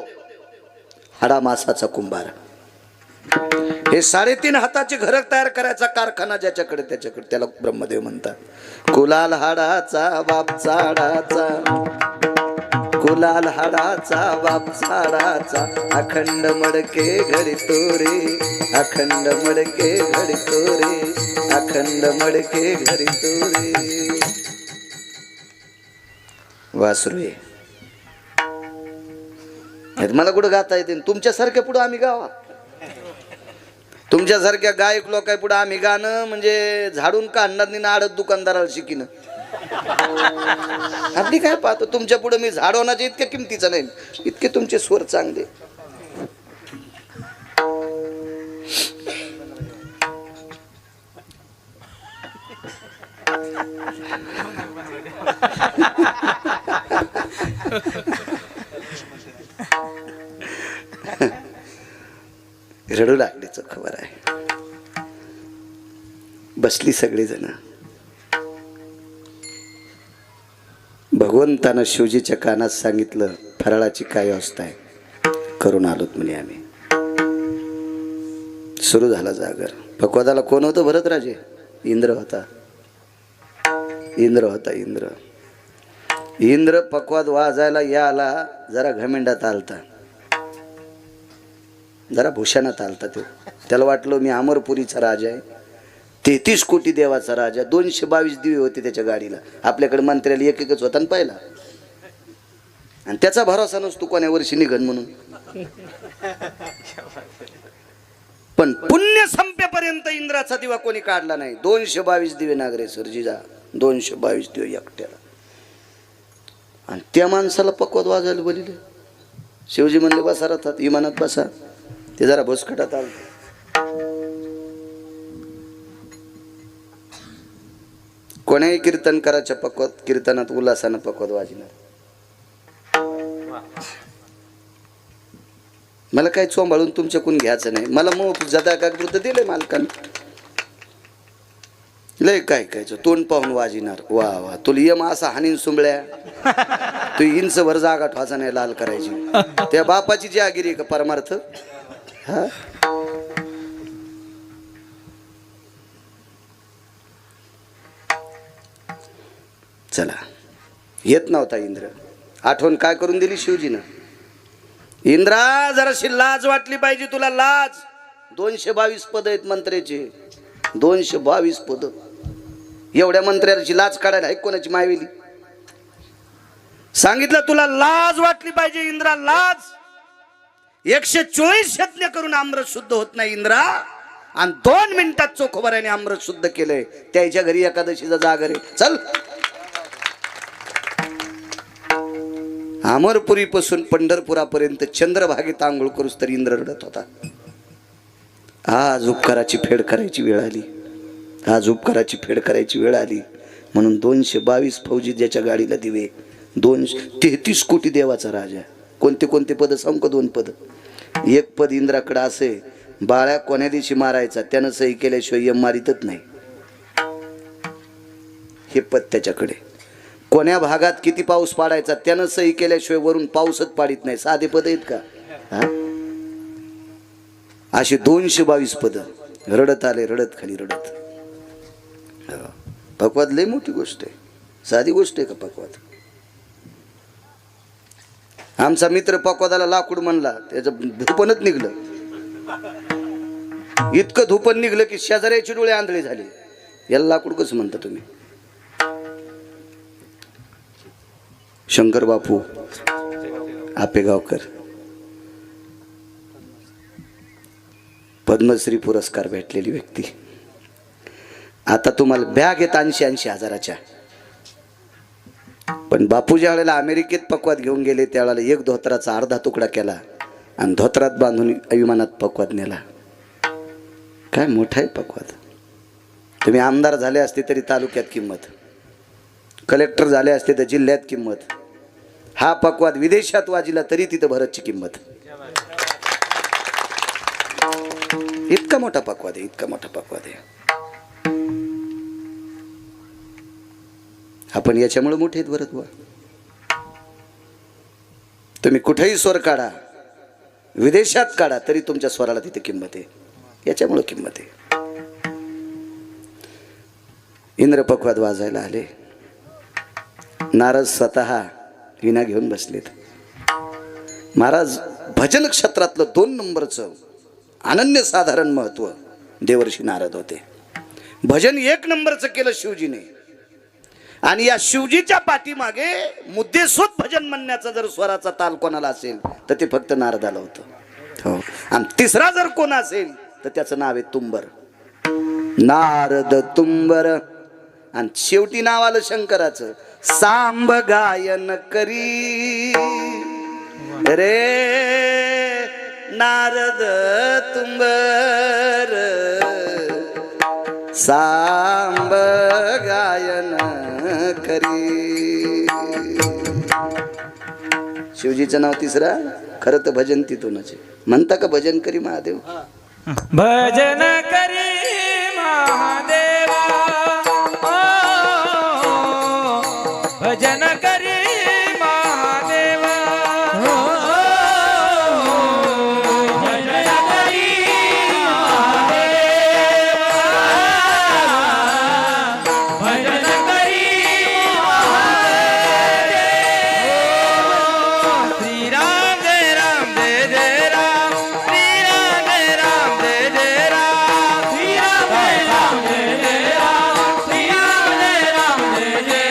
हाडा मासाचा कुंभार. हे 3.5 हाताचे घर तयार करायचा कारखाना ज्याच्याकडे त्याच्याकडे त्याला ब्रह्मदेव म्हणतात. कुलाल हाडाचा बाप चाडाचा, कुलाल हाडाचा बाप चाडाचा. अखंड मडके घडतो रे, अखंड मडके घडतो रे, अखंड मडके घडतो रे. वासुरे मला कुठं गाता येते? तुमच्यासारख्या पुढं आम्ही गावा. तुमच्यासारख्या गायक लोक पुढे आम्ही गाणं म्हणजे झाडून काढणार नाही ना आडत दुकानदाराला शिकीनं. आपली काय पाहतो तुमच्या पुढे मी झाडवण्याचे इतक्या किमतीचं नाही, इतके तुमचे स्वर चांगले. रडू लागलीच खबर आहे. बसली सगळी जण. भगवंतानं शिवजीच्या कानात सांगितलं, फराळाची काय अवस्था आहे? करून आलोत म्हणे आम्ही. सुरू झाला जागर. पक्वादाला कोण होतं? भरतराजे. इंद्र होता. इंद्र होता. इंद्र इंद्र पक्वाद वाजायला याला जरा घमेंडात आलता, जरा भूषणात आलता. त्याला वाटलं मी अमरपुरीचा राजा आहे, 33 कोटी देवाचा राजा. 222 दिवे होते त्याच्या गाडीला. आपल्याकडे मंत्र्याला एक एकच होता पाहिला. आणि त्याचा भरोसा नसतो कोण्या वर्षी निघन म्हणून. पण पुण्य संपेपर्यंत इंद्राचा दिवा कोणी काढला नाही. 222 दिवे नागरेश्वर जिजा, 222 दिवे एकट्याला. आणि त्या माणसाला पक्वाद वाजायला बोलिले. शिवजी म्हणले बसा रथात, इमानात बसा. ते जरा भुसकटात आलं. कोणाही कीर्तन करायच्या पक्वात कीर्तनात उल्हासानं पक्वाद वाजणार. मला काही चोंबाळून तुमच्याकडून घ्यायचं नाही. मला मग जदा कागृत दिले मालकानं. लय काय कायचं तोंड पाहून वाजिणार. वा वा तुला यम असा हानीन सुंबळ्या. तू इंच भर जागा ठवाचा नाही लाल करायची. त्या बापाची जहागिरी का परमार्थ? हा चला. येत नव्हता इंद्र. आठवण काय करून दिली शिवजीनं? इंद्रा जराशी लाज वाटली पाहिजे तुला, लाज. 222 पद आहेत मंत्र्याचे, 222 पद. एवढ्या मंत्र्याची लाज काढायला आहे कोणाची मायवेली? सांगितलं तुला लाज वाटली पाहिजे इंद्रा, लाज. 124 यज्ञ करून अमृत शुद्ध होत नाही इंद्रा. आणि 2 मिनिटात चोखोबऱ्याने अमृत शुद्ध केलंय. त्याच्या घरी एकादशीचा जागर आहे. चल. अमरपुरी पासून पंढरपुरापर्यंत चंद्रभागेत आंघोळ करूस तर इंद्र रडत होता. आज उपकाराची फेड करायची वेळ आली. आज उपकाराची फेड करायची वेळ आली म्हणून 222 फौजी ज्याच्या गाडीला दिवे, 233 कोटी देवाचा राजा. कोणते कोणते पद सांगू का? 2 पद. एक पद इंद्राकडे असे, बाळ्या कोण्या दिवशी मारायचा त्यानं सही केल्याशिवाय यम मारितच नाही, हे पद त्याच्याकडे. कोण्या भागात किती पाऊस पाडायचा त्यानं सही केल्याशिवाय वरून पाऊसच पाडित नाही. साधे पद आहेत का? असे 222 पद. रडत आले, रडत खाली रडत. पक्वाद लय मोठी गोष्ट आहे, साधी गोष्ट आहे का पक्वाद? आमचा मित्र पक्वादाला लाकूड म्हणला, त्याचं धुपणच निघलं. इतकं धुपण निघलं की शेजाऱ्याची डोळे आंधळे झाले. याला लाकूड कसं म्हणता तुम्ही? शंकर बापू आपेगावकर पद्मश्री पुरस्कार भेटलेली व्यक्ती. आता तुम्हाला बॅग येत 80-80 हजाराच्या. पण बापू ज्या वेळेला अमेरिकेत पक्वाद घेऊन गेले त्यावेळेला एक धोत्राचा अर्धा तुकडा केला आणि धोत्रात बांधून विमानात पक्वाद नेला. काय मोठा आहे पक्वाद. तुम्ही आमदार झाले असते तरी तालुक्यात किंमत, कलेक्टर झाले असते तर जिल्ह्यात किंमत. हा पक्वाद विदेशात वाजिला तरी तिथं भरतची किंमत. इतका मोठा पक्वाद आहे, इतका मोठा पक्वाद आहे. आपण याच्यामुळे मोठे आहेत भरत बुवा. तुम्ही कुठेही स्वर काढा, विदेशात काढा तरी तुमच्या स्वराला तिथे किंमत आहे. याच्यामुळे किंमत आहे. इंद्र पक्वाद वाजायला आले. नारद स्वतः विना घेऊन बसलेत. महाराज भजन क्षेत्रातलं 2 नंबरचं अनन्यसाधारण महत्व देवर्षी नारद होते. भजन 1 नंबरचं केलं शिवजीने. आणि या शिवजीच्या पाठीमागे मुद्देसूद भजन म्हणण्याचा जर स्वराचा ताल कोणाला असेल तर ते फक्त नारदाला होतं. हो. आणि तिसरा जर कोण असेल तर त्याचं नाव आहे तुंबर. नारद तुंबर. आणि शेवटी नाव आलं शंकराचं. सांब गायन करी रे नारद तुंबर, सांब गायन करी. शिवजीचं नाव तिसरा, खरं तर भजन तिथूनच म्हणता का? भजन करी महादेव, भजन करी महादेवा, भजन करी महादेवा, भजन करी महादेवा, भजन करी महादेवा. श्री राम जय राम जय जय राम, श्री राम जय राम जय जय राम, श्री राम जय राम जय जय राम, श्री राम जय राम जय जय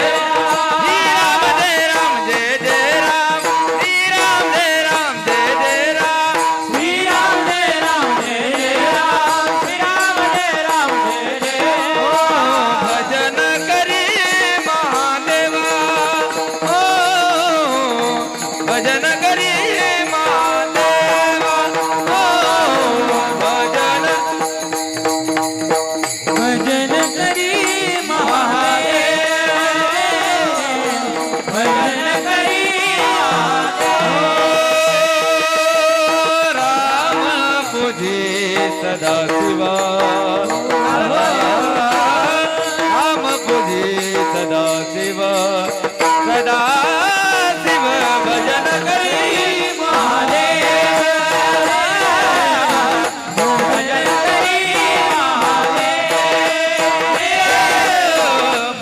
सदा शिवा, राम पुजी सदा शिवा, सदा शिव भजन करी महादेव, भजन करी महादेव,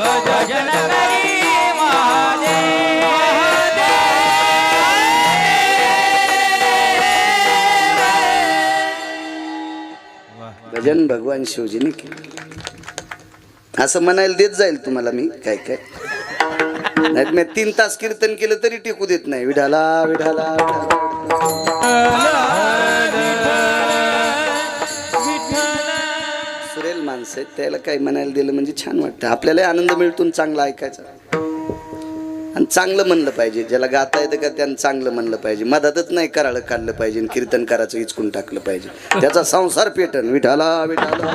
भजन करी भजन भगवान शिवजीने केलं. असं म्हणायला देत जाईल तुम्हाला मी काय काय. नाही मी 3 तास कीर्तन केलं तरी टिकू देत नाही. विठाला विठाला सुरेल माणसं आहेत, त्याला काही म्हणायला दिलं म्हणजे छान वाटतं. आपल्याला आनंद मिळतो चांगला ऐकायचा. आणि चांगलं म्हणलं पाहिजे. ज्याला गाता येतं का त्यानं चांगलं म्हणलं पाहिजे. मधातच नाही कराळं काढलं पाहिजे आणि कीर्तनकाराचं इचकून टाकलं पाहिजे. त्याचा संसार पेटन. विठाला विठाला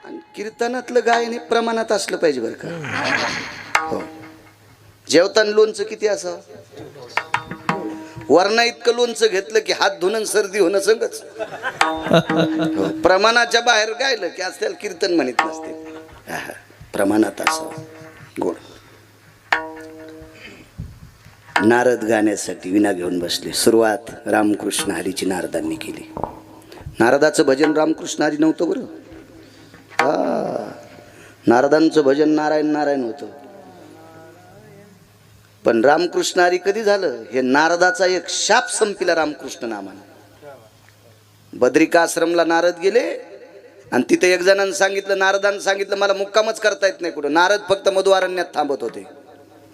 आणि कीर्तनातलं गायन हे प्रमाणात असलं पाहिजे बरं का. हो. जेवताना लोणचं किती असावं? वरणा इतकं लोणचं घेतलं की हात धुणं सर्दी होणं संगच. प्रमाणाच्या बाहेर गायलं की आज त्याला कीर्तन म्हणत नसते. प्रमाणात असावं गोड. नारद गाण्यासाठी विना घेऊन बसले. सुरुवात रामकृष्ण हरीची नारदांनी केली. नारदाचं भजन रामकृष्ण हरी नव्हतं बरं. नारदांचं भजन नारायण नारायण होतं. पण रामकृष्ण हरी कधी झालं? हे नारदाचा एक शाप संपिला रामकृष्ण नामानं. बद्रिकाश्रमला नारद गेले आणि तिथे एक जणांनी सांगितलं, नारदांनी सांगितलं मला मुक्कामच करता येत नाही कुठं. नारद फक्त मधुआरण्यात थांबत होते.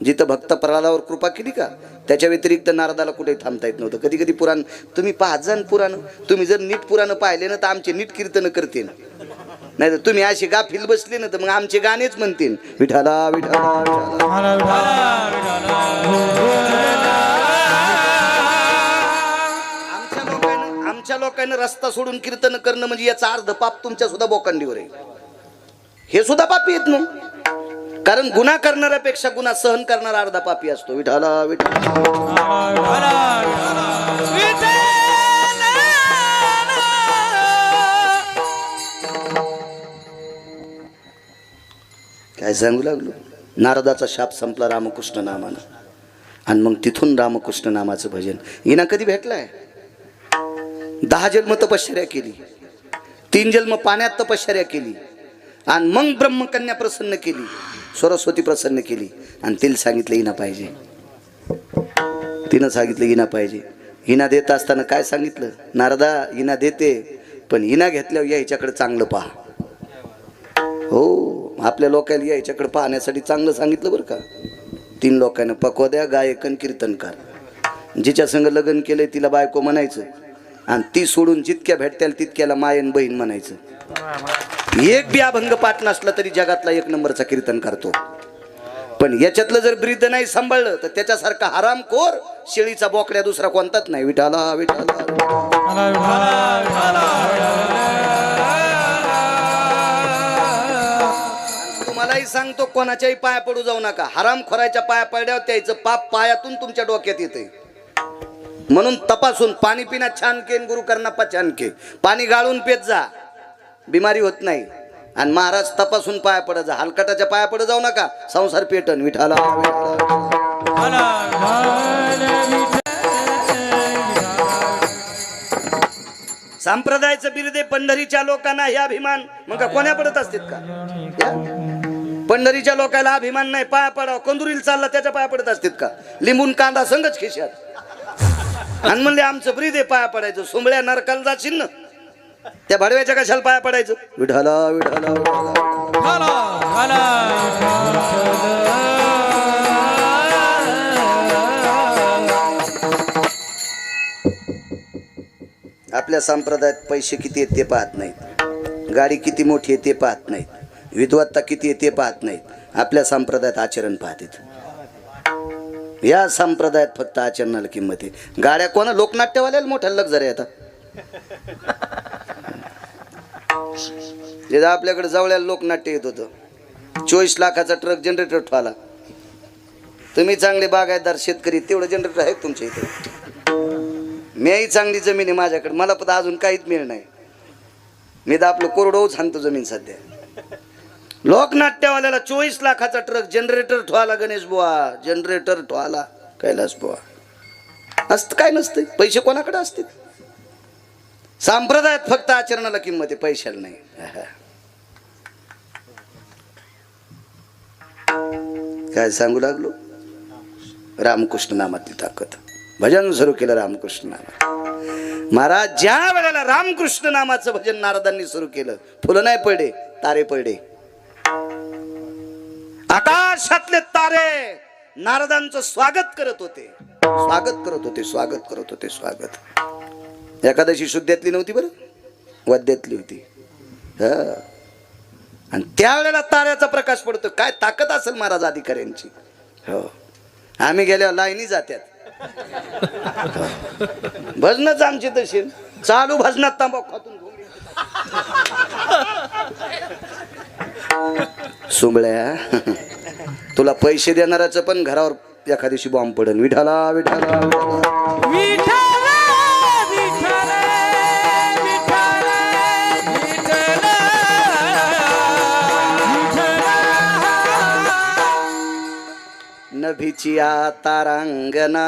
जिथं भक्त प्रल्हादावर कृपा केली का त्याच्या व्यतिरिक्त नारदाला कुठेही थांबता येत नव्हतं. कधी कधी पुराण तुम्ही पाहत जा पुराण. तुम्ही जर नीट पुराण पाहिले ना तर आमचे नीट कीर्तन करतील. नाही तर तुम्ही अशी गाफील बसले ना तर मग आमचे गाणेच म्हणतील. विठाला विठाला आमच्या लोकांना रस्ता सोडून कीर्तन करणं म्हणजे याचा अर्ध पाप तुमच्या सुद्धा बोकांडीवर आहे. हे सुद्धा पापी येत ना. कारण गुन्हा करणाऱ्यापेक्षा गुन्हा सहन करणारा अर्धा पापी असतो. विठाला विठाला काय सांगू लागलो. नारदाचा शाप संपला रामकृष्ण नामानं. आणि मग तिथून रामकृष्ण नामाचं भजन हिना कधी भेटलाय. 10 जन्म तपश्चर्या केली. 3 जन्म पाण्यात तपश्चर्या केली. आणि मग ब्रह्मकन्या प्रसन्न केली. सरस्वती प्रसन्न केली. आणि तिला सांगितलं हिना पाहिजे. तिनं सांगितलं हिना पाहिजे. हिना देत असताना काय सांगितलं? नारदा हिना देते पण हिना घेतल्यावर या हिच्याकडे चांगलं पहा. हो आपल्या लोकांना याच्याकडे पाहण्यासाठी चांगलं सांगितलं बरं का. 3 लोकांना पकवाद्या गायकन कीर्तनकार. जिच्या संग लग्न केलंय तिला बायको म्हणायचं आणि ती सोडून जितक्या भेटत्याल तितक्याला मायन बहीण म्हणायचं. एक बी अभंग पाठ नसला तरी जगातला 1 नंबरचा कीर्तन करतो. पण याच्यातलं जर ब्रीद नाही सांभाळलं तर त्याच्यासारखा हरामखोर शेळीचा बोकड्या दुसरा कोणताच नाही. विठाला विठाला मलाही सांगतो कोणाच्याही पाया पडू जाऊ नका. हरामखोराच्या पाया पडल्यावर त्याचं पाप पायातून तुमच्या डोक्यात येते. म्हणून तपासून पाणी पिना छान के गुरु करना पछान के. पाणी गाळून पेत जा बिमारी होत नाही. आणि महाराज तपासून पाया पडत जा. हलकटाच्या पाया पडत जाऊ नका संसार पेटन. विठाला संप्रदायाचं बिरदे पंढरीच्या लोकांना हे अभिमान मग कोण्या पडत असतात का? पंढरीच्या लोकांना अभिमान नाही. पाया पडाव. कंदुरीला चालला त्याच्या पाया पडत असतात का? लिंबून कांदा संगच खिशात. आणि म्हणले आमचं ब्रीद आहे पाया पडायचं. सुंबळ्या नरकाला जाशील ना त्या भडव्याच्या कशाला पाया पडायचं. विठाला विठाला आपल्या संप्रदायात पैसे किती आहेत ते पाहत नाहीत. गाडी किती मोठी आहे ते पाहत नाहीत. विद्वत्ता किती आहे ते पाहत नाहीत. आपल्या संप्रदायात आचरण पाहतात. या संप्रदायात फक्त आचरणाला किंमत आहे. गाड्या कोणा लोकनाट्यवाल्याला मोठ्या लक्झरी येतात. जे आपल्याकडे जवळ्याला लोकनाट्य येत होतं. 24 लाखाचा ट्रक जनरेटर ठेवला. तुम्ही चांगले बागायतदार शेतकरी तेवढं जनरेटर आहे तुमच्या इथे. मीही चांगली जमीन आहे माझ्याकडे. मला पण अजून काहीच मिळ नाही. मी तर आपलं कोरडोच आणतो जमीन सध्या. लोकनाट्यवाल्याला 24 लाखाचा ट्रक जनरेटर ठेवाला. गणेश बुवा जनरेटर ठेवाला. कैलास बुवा असतं काय नसतं. पैसे कोणाकडे असतील. संप्रदायात फक्त आचरणाला किंमत आहे पैशाला नाही. काय सांगू लागलो. रामकृष्ण नामातली ताकद. भजन सुरू केलं रामकृष्ण नामात. महाराज ज्या वेळेला रामकृष्ण नामाचं भजन नारदांनी सुरू केलं फुलं नाही पडले तारे पडले. आकाशातले तारे नारदांचं स्वागत करत होते. स्वागत करत होते. स्वागत करत होते. स्वागत. एकादशी शुद्धातली नव्हती बरं, वद्यातली होती. हा, आणि त्यावेळेला ताऱ्याचा प्रकाश पडतो. काय ताकद असेल महाराज अधिकाऱ्यांची. हो, आम्ही गेल्यावर लाईनी जात्यात. भजनच आमची तशी चालू भजनात तांबाखू खातून सुंबळ्या, तुला पैसे देणाऱ्याचं पण घरावर एखाद्या दिवशी बॉम्ब पडेल. विठाला विठाला विठाला. नभीची तारांगणा.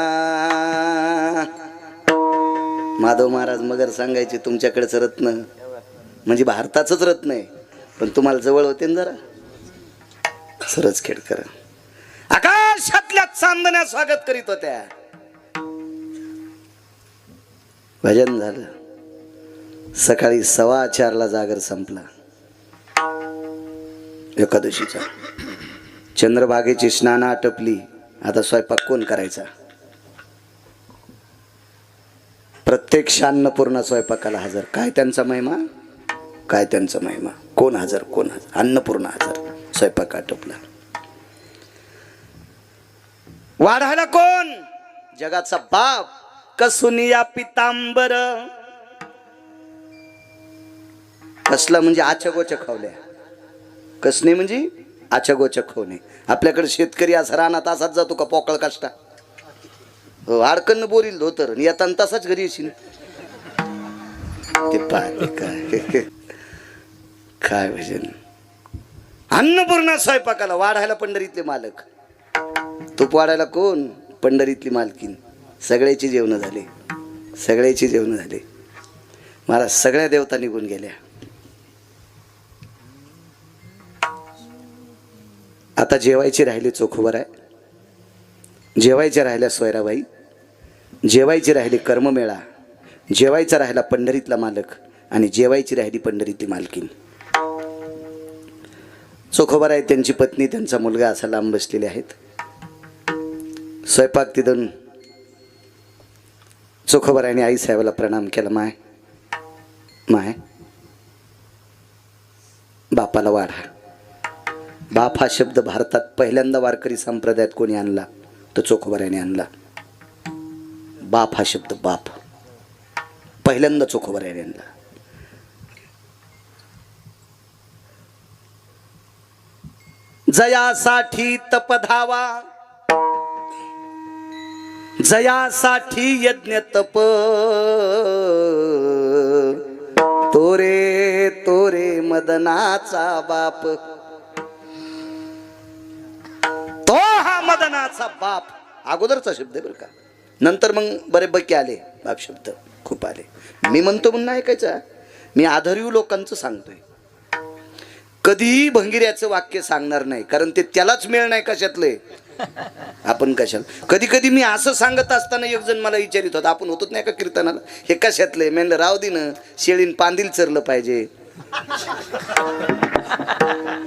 माधव महाराज मगर सांगायचे तुमच्याकडेच रत्न म्हणजे भारताचंच रत्न आहे, पण तुम्हाला जवळ होते ना जरा. सरच खेडकर आकाशातल्या चांदण्या स्वागत करीत होत्या. भजन झालं. सकाळी 4:15 जागर संपला एकादशीचा. चंद्रभागेची स्नान आटपली. आता स्वयंपाक कोण करायचा? प्रत्येक अन्नपूर्णा स्वयंपाकाला हजर. काय त्यांचा महिमा, काय त्यांचा महिमा. कोण हजर, कोण हजर. अन्नपूर्णा हजर. स्वयंपाक आटपला. वाढायला कोण? जगाचा बाप. कसुनिया पितांबर. कसला म्हणजे आचगोचक खवल्या. कसणे म्हणजे आचगोचक होणे. आपल्याकडे शेतकरी असा रानात असाच जातो का पोकळ काष्टा. हो, अडकन बोरील धोतर येताना तसाच घरी येशील. ते पाहते काय काय भजन. अन्नपूर्णा स्वयंपाकाला. वाढायला पंढरीतले मालक. तूप वाढायला कोण? पंढरीतली मालकीन. सगळ्याची जेवण झाले, सगळ्याची जेवण झाले. महाराज सगळ्या देवता निघून गेल्या. आता जेवायची राहिली चोखोबर आहे, जेवायच्या राहिल्या सोयराबाई, जेवायची राहिली कर्ममेळा, जेवायचा राहिला पंढरीतला मालक आणि जेवायची राहिली पंढरीतली मालकीन. चोखोबर आहे, त्यांची पत्नी, त्यांचा मुलगा असा लांब बसलेले आहेत. स्वयंपाक तिथून चोखोबरायने आई साहेबाला प्रणाम केला. माय माय बापाला वाढा. बाप हा शब्द भारतात पहिल्यांदा वारकरी संप्रदायात कोणी आणला तर चोखोबरायने आणला. बाप हा शब्द, बाप पहिल्यांदा चोखोबरायने आणला. जयासाठी तपधावा, जयासाठी यज्ञ तप, तोरे तोरे मदनाचा बाप. तो हा मदनाचा बाप अगोदरचा शब्द आहे बरं का. नंतर मग बरेपैकी आले बाप शब्द, खूप आले. मी म्हणतो म्हणून ऐकायचा. मी आदरयू लोकांचं सांगतोय. कधीही भंगिऱ्याचं वाक्य सांगणार नाही, कारण ते त्यालाच मिळ नाही कशातलंय. आपण कशाला. कधी कधी मी असं सांगत असताना एक जण मला विचारित होता, आपण होतच नाही का कीर्तनाला, हे कशातलंय. म्हणलं राव दे ना, शेळीन पांदिल चरलं पाहिजे.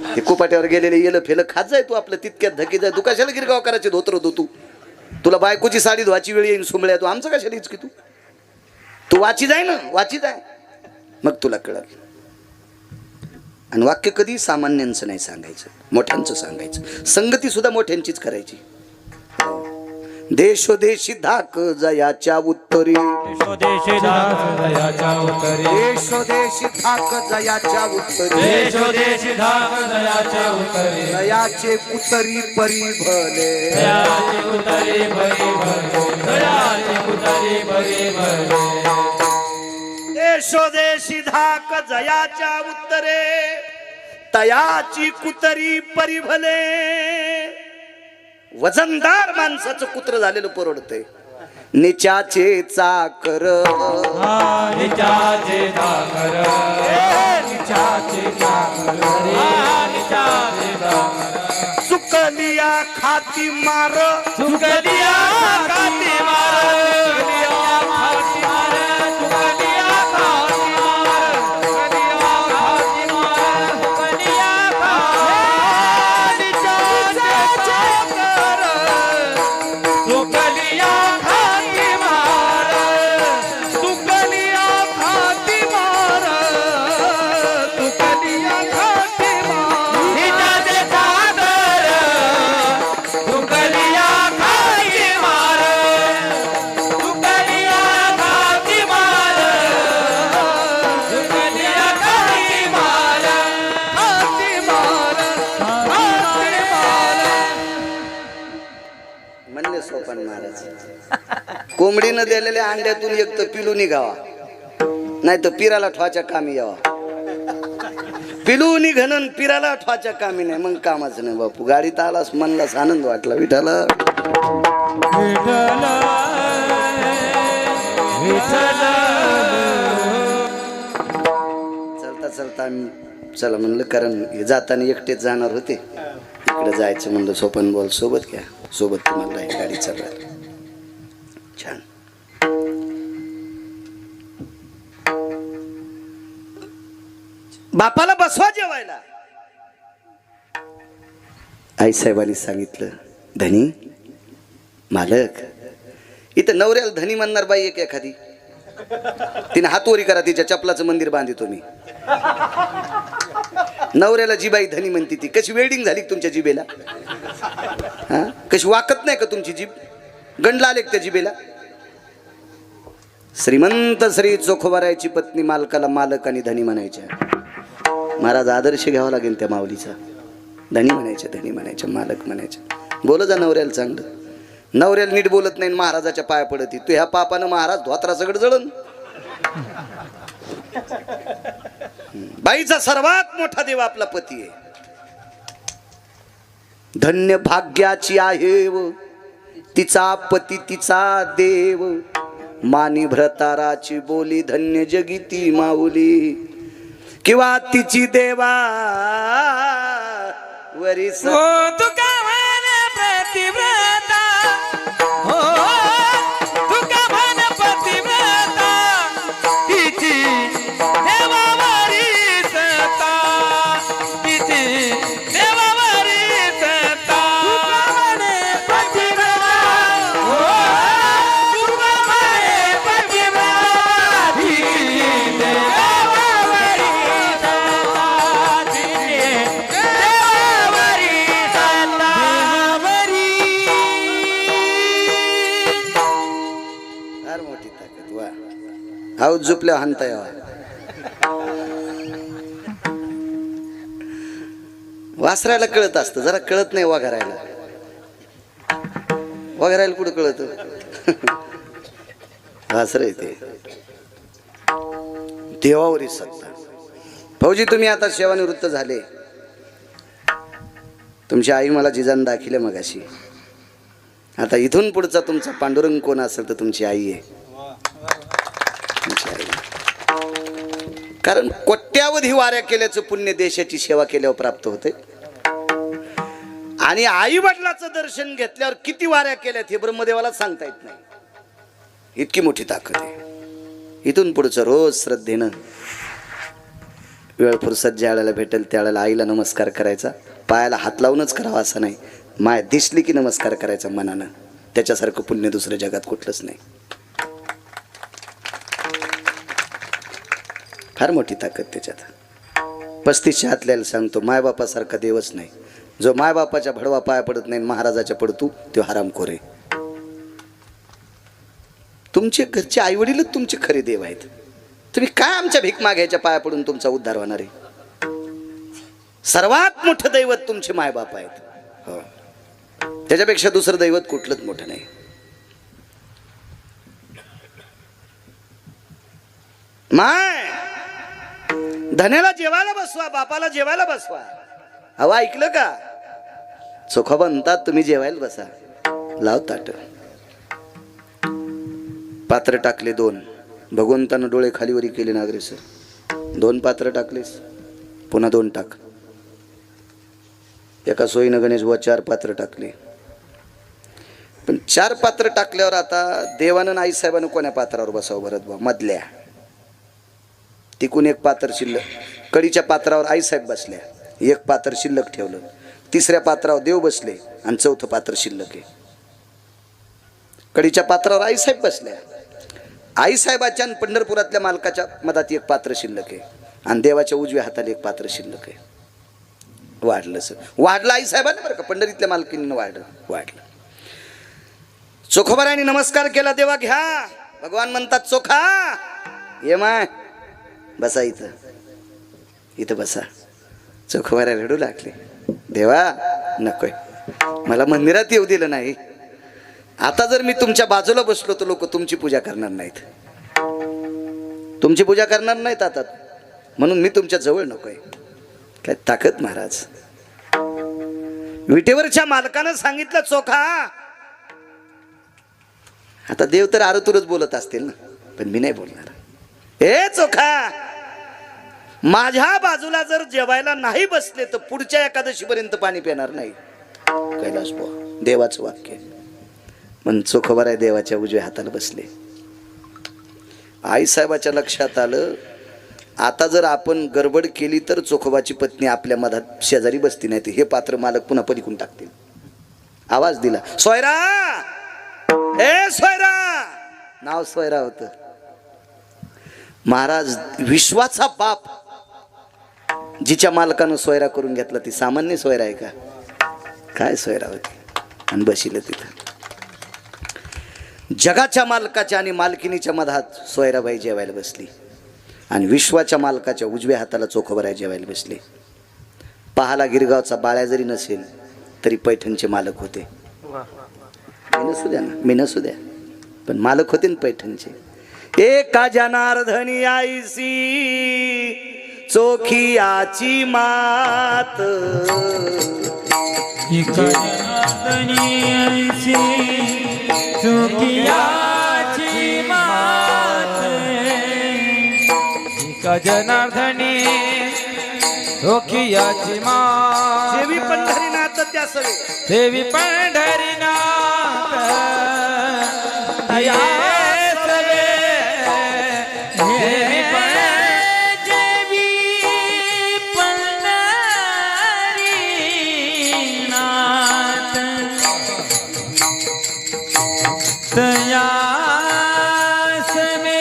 हे कुपाट्यावर गेलेले येलं फेलं खात जाय तू. आपलं तितक्यात धकी जाय. तू कशाला गिरगाव करायचे धोतर होतो तू. तुला बायकोची साडी धुवाची वेळ येईन सुंबळ्या. तू आमचं कशाला इचकी तू. तू वाची जाय ना, वाची जाय, मग तुला कळल. आणि वाक्य कधी सामान्यांचं नाही सांगायचं, मोठ्यांचं सांगायचं. संगती सुद्धा मोठ्यांचीच करायची. देशोदेशी धाक जयाच्या उत्तरी, देशोदेशी धाक जयाच्या उत्तरी, देशोदेशी धाक जयाच्या उत्तरी, देशोदेशी धाक जयाच्या उत्तरी, जयाचे कुतरी परी भले, जयाची उत्तरी भरी भले, जयाची उत्तरी भरी भले. देशोदेशी धाक जयाच्या उत्तरे, तयाची कुतरी परी भले. वजनदार माणसाचं कुत्र झालेलं परवडतंय. निचाचे चाकर, निचाचे चाकर, निचाचे चाकर, निचाचे चाकर. चुकलिया खाती मार, चुकलिया खाती मार, चुकलिया खाती मार, चुकलिया खाती मार, चुकलिया खाती मार, चुकलिया खाती. निचाचे चाकर, चुकलिया खाती मार, चुकलिया सोपान महाराज. कोंबडीनं दिलेल्या अंड्यातून एक तर पिलू निघावा, नाही तर पिराला ठवाच्या कामी यावा. पिलू निघणं पिराला ठवाच्या कामी नाही, मग कामाच नाही बापू. गाडीत आलास मनलाच आनंद वाटला. विठाला विठ्ठल विठ्ठल. चलता चलता आम्ही चला म्हणलं, कारण हे जाताना एकटेच जाणार होते. इकडे जायचं म्हणलं, सोपन बॉल सोबत घ्या, सोबत तुम्हाला राहील, गाडी चालवायला. छान. बापाला बसवा जेवायला. आईसाहेबांनी सांगितलं, धनी मालक, इथं नवऱ्याला धनी म्हणणार बाई एक एखादी, तिने हातवरी करा, तिच्या चपलाचं मंदिर बांधितो मी. नवऱ्याला जी बाई धनी म्हणती ती कशी वेल्डिंग झाली तुमच्या जिबेला? हा, कशी वाकत नाही का तुमची जीभ? गंडला आले त्या जिबेला? श्रीमंत श्री चोखोबारायची पत्नी मालकाला मालक आणि धनी म्हणायच्या. महाराज आदर्श घ्यावा लागेल त्या माऊलीचा. धनी म्हणायच्या, धनी म्हणायच्या, मालक म्हणायच्या. बोल जा नवऱ्याला चांगलं. नवऱ्याला नीट बोलत नाही, महाराजाच्या पाया पडती. तू ह्या पापानं महाराज धोत्रा सगळं जळण. बाईचा सर्वात मोठा देव आपला पती आहे. धन्य भाग्याची आहे व तिचा पती तिचा देव. मानी भ्रताराची बोली धन्य जगिती माऊली. किंवा तिची देवा वरीस हो तुका म्हण प्रतिव्रता, हो तुका म्हण प्रतिव्रता, तिची देवावरी सत्ता, तिची देवावरी सत्ता. तुका म्हण प्रतिव्रता, हो तुका म्हण प्रतिव्रता, तिची देवावरी सत्ता, तिची देवावरी सत्ता. फार मोठी ताकद. वा हाऊ झुपल्या हानता यावा. वासरायला कळत असतं, जरा कळत नाही वाघरायला. वाघरायला कुठं कळत? वासर ते देवावरी सत्ता. भाऊजी तुम्ही आता सेवानिवृत्त झाले. तुमची आई मला जिजान दाखिले मगाशी. आता इथून पुढचा तुमचा पांडुरंग कोण असेल तर तुमची आई आहे. तुमची आई. कारण कोट्यावधी वाऱ्या केल्याचं पुण्य देशाची सेवा केल्यावर प्राप्त होते. आणि आई वडिलाचं दर्शन घेतल्यावर किती वाऱ्या केल्यात हे ब्रह्मदेवाला सांगता येत नाही. इतकी मोठी ताकद आहे. इथून पुढचं रोज श्रद्धेनं वेळ फुरसत ज्या वेळेला भेटेल त्यावेळेला आईला नमस्कार करायचा. पायाला हात लावूनच करावा असं नाही, माय दिसली की नमस्कार करायचा मनानं. त्याच्यासारखं पुण्य दुसऱ्या जगात कुठलंच नाही. फार मोठी ताकद त्याच्यात. 35 हातल्याला सांगतो, मायबापासारखा देवच नाही. जो मायबापाच्या भडवा पाया पडत नाही, महाराजाच्या पडतो तो हरामखोर आहे. तुमचे घरचे आई वडीलच तुमचे खरे देव आहेत. तुम्ही काय आमच्या भीक मागायच्या पाया पडून तुमचा उद्धार होणार आहे? सर्वात मोठं दैवत तुमचे मायबाप आहेत. हो, त्याच्यापेक्षा दुसरं दैवत कुठलंच मोठं नाही. माय धन्याला जेवायला बसवा, बापाला जेवायला बसवा. अहो ऐकलं का? चोखा बनतात तुम्ही जेवायला बसा. लाव ताट. पात्र टाकले 2. भगवंतानं डोळे खालीवरी केले नागरे सर. 2 पात्र टाकलेस, पुन्हा 2 टाक. एका सोयीनं गणेश बुवा 4 पात्र टाकले. पण 4 पात्र टाकल्यावर आता देवानं आई साहेबानं कोण्या पात्रावर बसावं भरत बुवा? मधल्या. तिकून 1 पात्र शिल्लक. कडीच्या पात्रावर आई साहेब बसल्या, 1 पात्र शिल्लक ठेवलं. 3ऱ्या पात्रावर देव बसले आणि 4थं पात्र शिल्लक आहे. कडीच्या पात्रावर आई साहेब बसल्या. आई साहेबाच्या आणि पंढरपुरातल्या मालकाच्या मधात 1 पात्र शिल्लक आहे आणि देवाच्या उजव्या हाताला 1 पात्र शिल्लक आहे. वाढलं सर, वाढलं. आई साहेबांनी बरं का, पंढरीतल्या मालकीनं वाढलं. चोखोबारायने नमस्कार केला. देवा घ्या. भगवान म्हणतात, चोखा ये माय बसा, इथं बसा. चोखोबाराय रडू लागले. देवा नकोय, मला मंदिरात येऊ दिलं नाही आता जर मी तुमच्या बाजूला बसलो तर लोक तुमची पूजा करणार नाहीत, तुमची पूजा करणार नाहीत आता, म्हणून मी तुमच्या जवळ नकोय. काय ताकद महाराज. विटेवरच्या मालकानं सांगितलं चोखा. आता देव तर आरतुरच बोलत असतील ना, पण मी नाही बोलणार. ए चोखा, माझ्या बाजूला जर जेवायला नाही बसले तर पुढच्या एकादशी पर्यंत पाणी पिणार नाही. कैलास बुवा, देवाचं वाक्य. पण चोखोबाराय देवाच्या उजव्या हाताला बसले. आईसाहेबाच्या लक्षात आलं, आता जर आपण गडबड केली तर चोखोबाची पत्नी आपल्या मधात शेजारी बसती नाही, हे पात्र मालक पुन्हा पलीकडून टाकतील. आवाज दिला, सोयरा, ए सोयरा. नाव सोयरा होतं. महाराज, विश्वाचा बाप जिच्या मालकानं सोयरा करून घेतला ती सामान्य सोयरा आहे का? काय सोयरा होती. आणि बसिलं तिथं. जगाच्या मालकाच्या आणि मालकिनीच्या मधात सोयराबाई जेवायला बसली आणि विश्वाच्या मालकाच्या उजव्या हाताला चोखोबाराय जेवायला बसले. पहाला गिरगावचा बाळ्या जरी नसेल तरी पैठणचे मालक होते. मी नसू द्या ना, मी नसू द्या, पण मालक होते ना पैठणचे. एका जनार्दनी आईसी चोखियाची मात, एका जनार्दनी आईसी चोखियाची मात, एका जनार्दनी चोखियाची मात. देवी पंढरीनाथ त्या सवे, देवी पंढरीनाथ या सवे, देवी पंढरीनाथ तया सवे,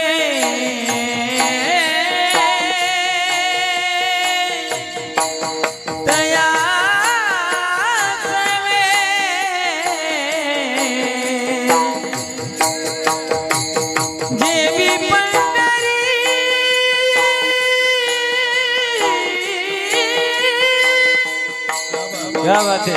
तया क्या बात है.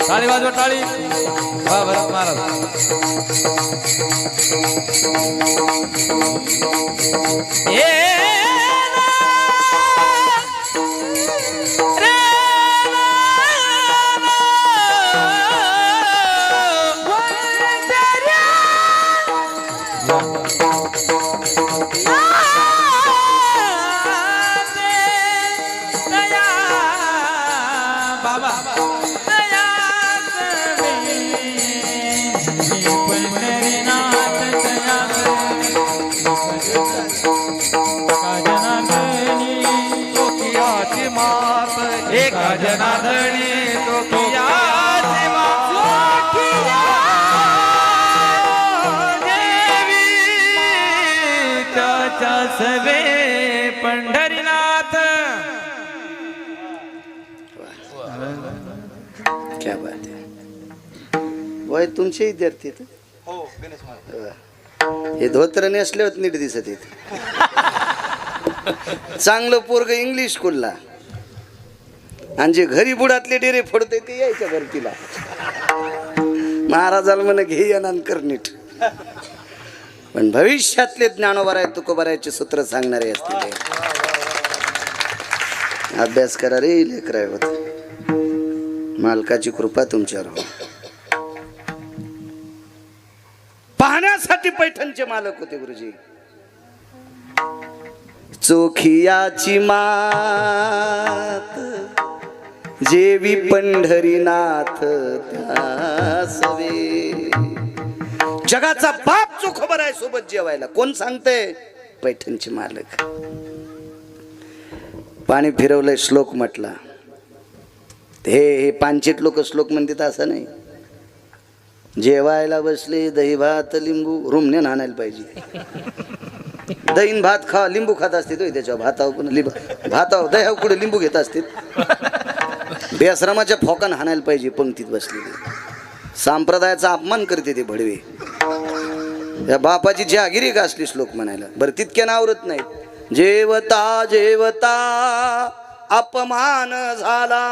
टाळी वाजवा टाळी. वा भरत महाराज. सवे पंढरीनाथ. क्या बात आहे. वय तुमचे विद्यार्थी आहेत? हे धोत्र नेसले होत नीट दिसत येत. चांगलं पोरग इंग्लिश स्कूलला आणि जे घरी बुडातले डेरे फोडते ते यायच्या भरतीला. महाराजाला म्हणे घे यानांकर नीट. पण भविष्यातले ज्ञानोबराय तुकोबरायचे सूत्र सांगणारे असतील. अभ्यास करा रे लेकराय होत. मालकाची कृपा तुमच्यावर हो. पाहण्यासाठी पैठणचे मालक होते गुरुजी. चोखियाची मात जेवी पंढरीनाथ त्यासवे. जगाचा बाप जो खबर आहे सोबत जेवायला. कोण सांगते? पैठणचे मालक. पाणी फिरवलंय श्लोक म्हटला. हे पांचित लोक श्लोक म्हणतात असं नाही. जेवायला बसले दही भात लिंबू रुमने आणायला पाहिजे. दहीन भात खा लिंबू खात असते तो त्याच्यावर भातावर पण भातावर दह्यावर कुठे लिंबू घेत असते. बेआश्रमाच्या फोकान हाणायला पाहिजे पंक्तीत बसलेली. संप्रदायाचा अपमान करते ते भडवे. या बापाची जहागिरी का असली श्लोक म्हणायला. बरं तितक्या नावरत नाहीत. जेवता जेवता अपमान झाला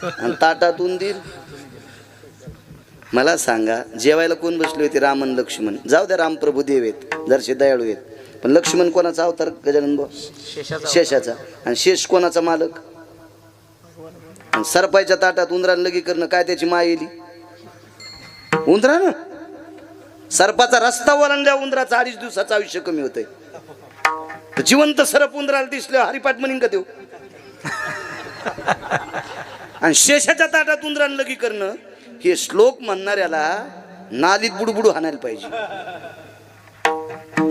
आणि ताटातून दिल. मला सांगा जेवायला कोण बसले होते? रामन लक्ष्मण. जाऊ द्या रामप्रभू देव आहेत जरसे दयाळू आहेत. पण लक्ष्मण कोणाचा अवतार? गजानन भाऊ शेषाचा. आणि शेष कोणाचा मालक? आणि सरपायच्या ताटात उंदरान लगी करणं काय त्याची माय येली? उंदरानं सरपाचा रस्ता ओलांडल्या उंदराचं 2.5 दिवसाचं आयुष्य कमी होतंय. जिवंत सरप उंदराला दिसलं हरिपाठ म्हणीन का देऊ? आणि शेषाच्या ताटात उंदरान लगी करणं हे श्लोक म्हणणाऱ्याला नालीत बुडबुडू हाणायला पाहिजे.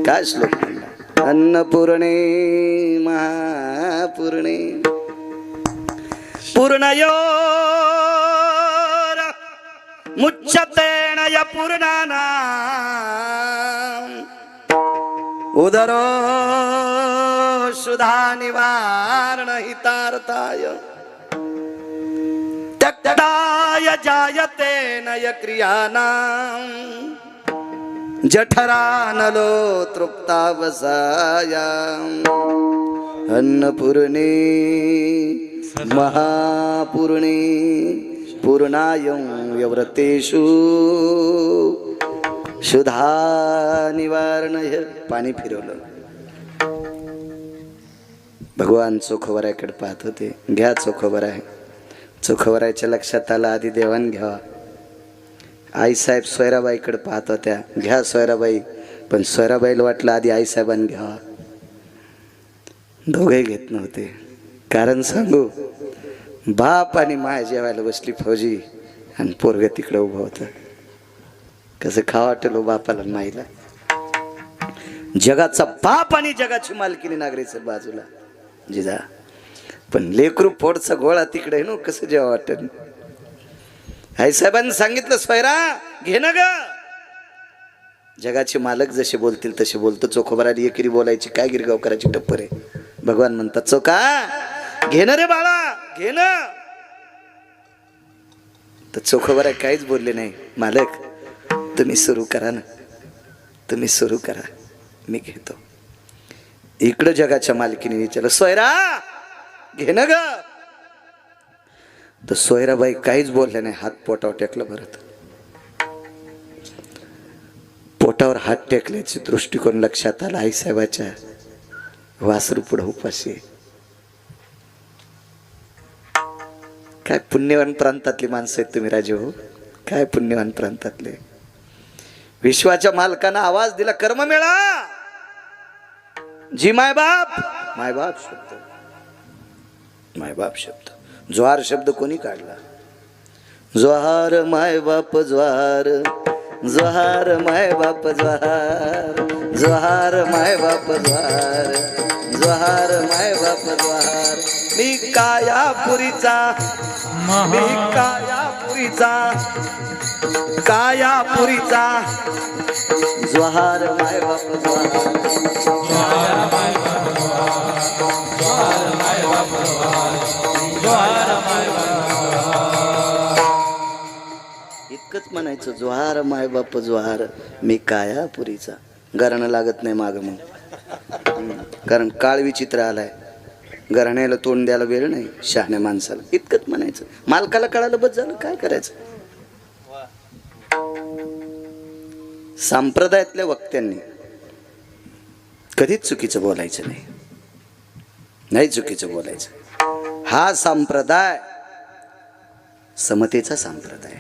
काय श्लोक म्हणला? अन्नपूर्णे महापूर्णे पूर्णयोर मुच्यतेन य पूर्णानां उदरो सुधा निवारण हितार्थाय त्यक्ताय जायते नय क्रियानां जठरानलो तृप्तावसाया अन्नपूर्णे महापूर्णे पूर्णायं व्यव्रतेषु शुद्धा निवारण. पाणी फिरवलं. भगवान चोखवरायकडे पाहत होते. घ्या चोखवराय. चोखवरायच्या लक्षात आलं आधी देवान घ्यावा. आईसाहेब सोयराबाईकडे पाहत होत्या. घ्या सोयराबाई. पण सोयराबाईला वाटलं आधी आईसाहेबांनी घ्यावा. दोघे घेत नव्हते. कारण सांगू? बाप आणि माय जेवायला बसली फौजी आणि पोरग तिकडे उभं होतं. कसं खावा वाटलं बापाला माईला. जगाचा बाप आणि जगाची मालकीने नागरीचं बाजूला जिजा. पण लेकरू पोटचा गोळा तिकडे आहे ना. कसं जेव्हा वाटत. आईसाहेबांनी सांगितलं सोयरा घे ना ग. जगाचे मालक जसे बोलतील तसे बोलतो. चोखोबराली एकेरी बोलायची काय गिरगाव करायची टप्पर आहे. भगवान म्हणतात चोका घेणं रे बाळा घेणं. तर चोखोबरा काहीच बोलले नाही. मालक तुम्ही सुरू करा ना. तुम्ही सुरू करा मी घेतो. इकडं जगाच्या मालकीने विचारलं सोयरा घेणं ग. तर सोयराबाई काहीच बोलल्या नाही. हात पोटावर टेकलं. भरत पोटावर हात टेकल्याचे दृष्टिकोन लक्षात आला. आईसाहेबाच्या वासरू पुढं उपाशी. काय पुण्यवान प्रांतातली माणसं आहेत तुम्ही राजे हो. काय पुण्यवान प्रांतातले. विश्वाच्या मालकांना आवाज दिला कर्म मेळा. जी मायबाप मायबाप शब्द मायबाप शब्द ज्वार शब्द कोणी काढला? ज्वार मायबाप ज्वार ज्वार मायबाप ज्वार ज्वार मायबाप ज्वार ज्वार मायबाप ज्वार. मी कायापुरीचा मी कायापुरी कायापुरीचा ज्वाहार माय बाप इतकंच म्हणायचं ज्वाहार माय बाप ज्वाहार मी कायापुरीचा. घराणं लागत नाही माग मग, कारण काळ विचित्र आलाय. घराण्याला तोंड द्यायला वेळ नाही शहाण्या माणसाला. इतकंच म्हणायचं. मालकाला कळालं बस झालं, काय करायचं. संप्रदायातल्या वक्त्यांनी कधीच चुकीचं बोलायचं नाही. नाही चुकीचं बोलायचं. हा संप्रदाय समतेचा संप्रदाय.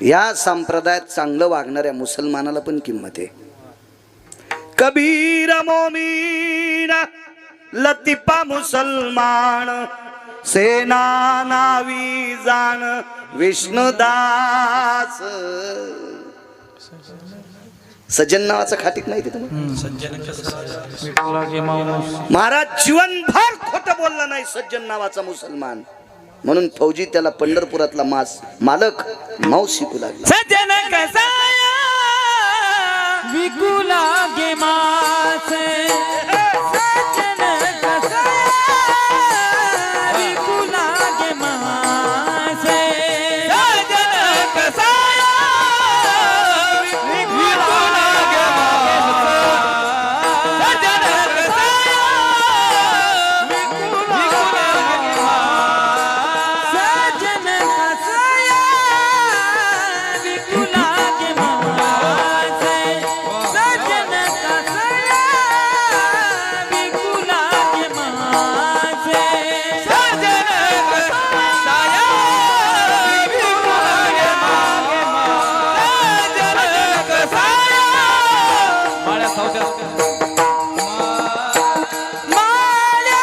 या संप्रदायात चांगलं वागणाऱ्या मुसलमानाला पण किंमत आहे. कबीर मोमीन लतिफा मुसलमान सेना नावी जाण विष्णुदास. सज्जन नावाचा खाटीक माहिती तुम्हाला? महाराज जीवनभर खोटं बोलला नाही सज्जन नावाचा मुसलमान. म्हणून फौजी त्याला पंढरपुरातला मालक मांस शिकू लागला. सज्जन कसाया विकू लागे मास. सज्जन कसाया विकू लागे मास. सज्जन कसाया विकू लागे मास. सज्जन कसाया विकू लागे मास. सज्जन कसाया विकू लागे मास. सज्जन कसाया विकू लागे मास. सज्जन कसाया विकू लागे मास. सज्जन कसाया माळ्या सावत्या माळ्या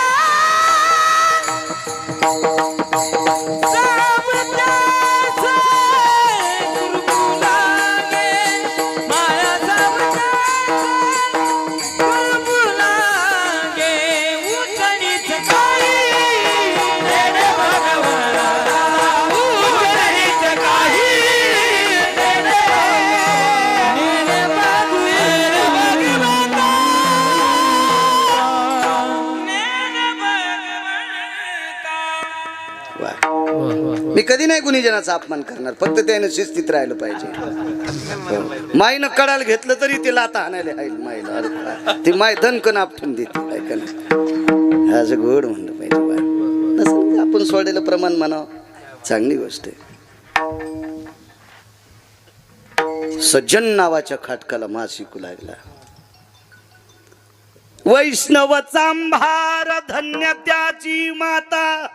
वा. मी कधी नाही कुणी जनाचा अपमान करणार. फक्त त्याने शिस्तीत राहिलं पाहिजे. माईनं कडाल घेतलं तरी ते लाता आणायला आहे माईला. अरे ती माय धनकन आपटून देते. ऐकलं असं गोड म्हणलं पाहिजे. नसेल आपण सोडलेलं प्रमाण म्हणावं, चांगली गोष्ट आहे. सज्जन नावाच्या खाटकाला मास शिकू लागला. वैष्णव चांभार धन्य त्याची माता.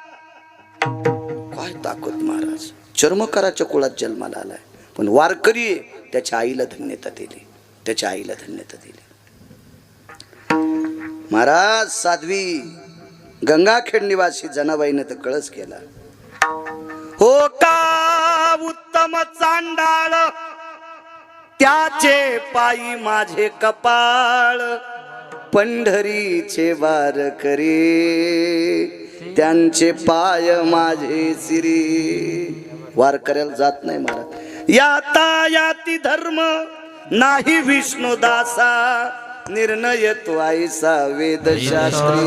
काय ताकद महाराज. चर्मकाराच्या कुळात जन्माला आलाय, पण वारकरी आहे. त्याच्या आईला धन्यता दिली. त्याच्या आईला धन्यता दिली. महाराज साध्वी गंगाखेड निवासी जनाबाईने तर कळस केला. हो का उत्तम चांडाळ त्याचे पायी माझे कपाळ. पंढरीचे वारकरी त्यांचे पाय माझे सिरी. वारकऱ्याला जात नाही महाराज. याता याती धर्म नाही विष्णुदासा. निर्णय तो ऐसा वेदशास्त्री.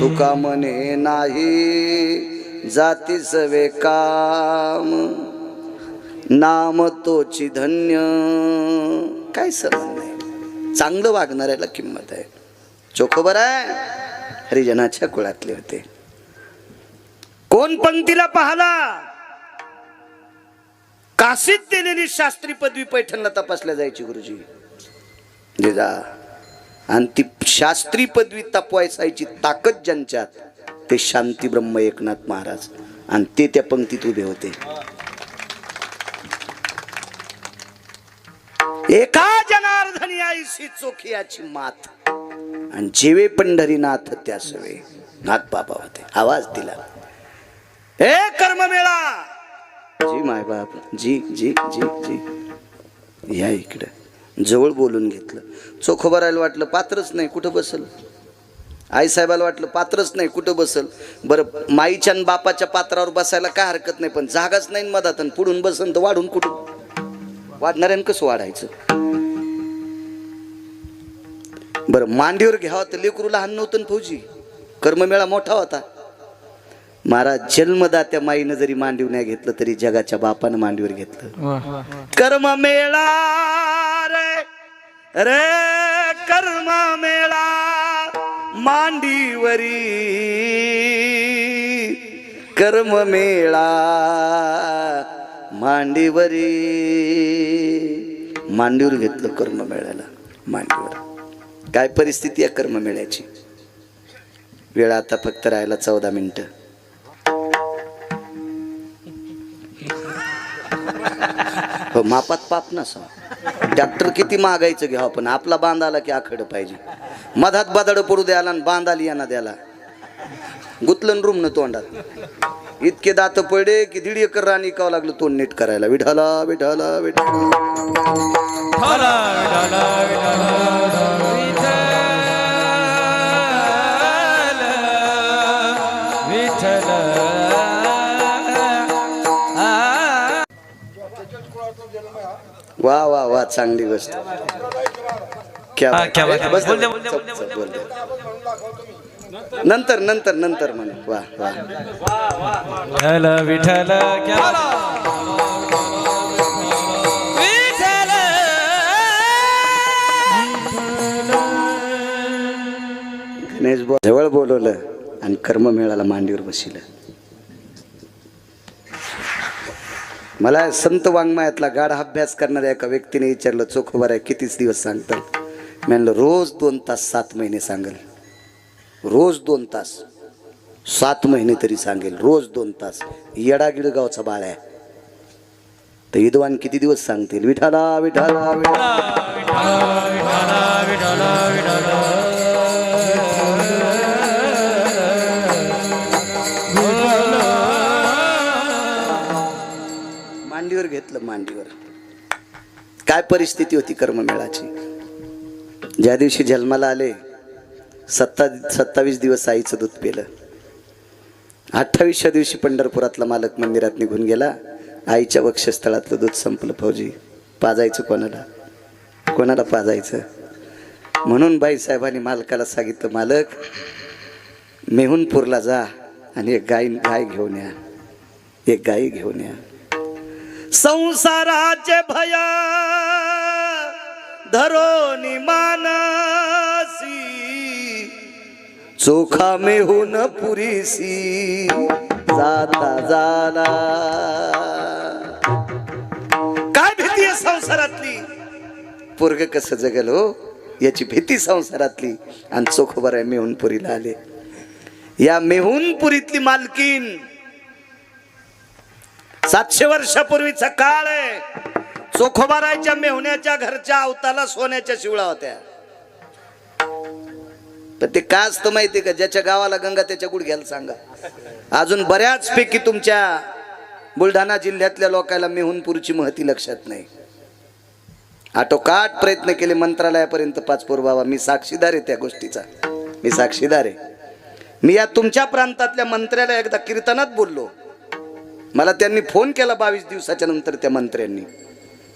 तुका म्हणे नाही जाती सवे काम. नाम तोची धन्य. काय संबंध नाही. चांगलं वागणाऱ्याला किंमत आहे. चोखोबर आहे. हरिजनाच्या कुळातले होते. कोण पंक्तीला पाहला. काशीत दिलेली शास्त्री पदवी पैठणला तपासल्या जायची गुरुजी. जिजा आणि ती शास्त्री पदवी तपासायची ताकद ज्यांच्यात ते शांती ब्रह्म एकनाथ महाराज. आणि ते त्या पंक्तीत उभे होते. एका जनार्दनी आईशी चोखियाची मात. आणि जेवे पंढरीनाथ त्या सवे. नाथ बाबा होते. आवाज दिला. हे कर्ममेळा. जी माय बाप. जी जी जी जी या इकडे. जवळ बोलून घेतलं. चोखोबरायला वाटलं पात्रच नाही कुठं बसल. आईसाहेबाला वाटलं पात्रच नाही कुठं बसल. बरं माईच्या आणि बापाच्या पात्रावर बसायला काय हरकत नाही, पण जागाच नाही मधात, आणि पुढून बसन तर वाढून कुठून वाढणाऱ्यानं कसं वाढायचं. बरं मांडीवर घ्यावं तर लेकरू लहान नव्हतं ना फौजी, कर्ममेळा मोठा होता. महाराज जन्मदात्या माईनं जरी मांडीवर नाही घेतलं तरी जगाच्या बापानं मांडीवर घेतलं. कर्ममेळा रे रे कर्ममेळा मांडीवरी, कर्ममेळा मांडीवरी. मांडीवर घेतलं कर्ममेळ्याला, मांडीवर. काय परिस्थिती आहे कर्ममेळ्याची. वेळ आता फक्त राहिला 14 मिनिटं. हो मापात पाप नसा. डॉक्टर किती मागायचं घ्यावं, पण आपला बांधाला की आखड पाहिजे. मधात बदाड पडू द्याला आणि बांधाली यांना द्याला, गुतलन रुमन तोंडात. इतके दात पडे की 1.5 एकर राणी कावं लागलं तोंड नीट करायला. विठाला विठाला विठाला वा वा वा, चांगली गोष्ट. क्या बात आहे. बस बोल दे, चल, चल, बोल दे. नंतर नंतर नंतर म्हणे. वा वा. विठ्ठल विठ्ठल विठ्ठल. गणेश जवळ बोलवलं आणि कर्ममेळाला मांडीवर बसिलं. मला संत वाङ्मयातला गाढ अभ्यास करणाऱ्या एका व्यक्तीने विचारलं, चोखोबार आहे कितीच दिवस सांगतात. मी म्हणलं रोज 2 तास 7 महिने सांगेल. रोज 2 तास 7 महिने तरी सांगेल. रोज 2 तास. येडा गिडगावचा बाळ आहे तर विद्वान किती दिवस सांगतील. विठाला विठाला मांडीवर घेतलं. मांडीवर. काय परिस्थिती होती कर्ममेळाची. ज्या दिवशी जन्माला आले 27 दिवस आईचं दूध पिलं. 28व्या दिवशी पंढरपुरातला मालक मंदिरात निघून गेला. आईच्या वक्षस्थळातलं दूध संपलं. फौजी पाजायचं कोणाला, कोणाला पाजायचं. म्हणून बाईसाहेबांनी मालकाला सांगितलं, मालक मेहुणपूरला जा आणि एक गाय घेऊन या. एक गाय घेऊन या. संसाराचे भय धरोनी मानसी, चोखा मेहून पुरीसी जाता झाला. काय भीती आहे संसारातली. पोरग कसं जगल हो याची भीती संसारातली. आणि चोखोबार आहे मेहुणपुरीला आले. या मेहुणपुरीतली मालकीन 700 वर्षापूर्वीचा काळ आहे. चोखोबारायच्या मेहुण्याच्या घरच्या अवताला सोन्याच्या शिवळा होत्या. पण ते का असतं माहितीये का, ज्याच्या गावाला गंगा त्याच्या गुडघ्याला सांगा. अजून बऱ्याच पैकी तुमच्या बुलढाणा जिल्ह्यातल्या लोकांना मेहुणपूरची महती लक्षात नाही. आटोकाट प्रयत्न केले मंत्रालयापर्यंत पाचपूर बाबा. मी साक्षीदार आहे त्या गोष्टीचा. मी साक्षीदार आहे. मी या तुमच्या प्रांतातल्या मंत्र्याला एकदा कीर्तनात बोललो. मला त्यांनी फोन केला 22 दिवसाच्या नंतर त्या मंत्र्यांनी,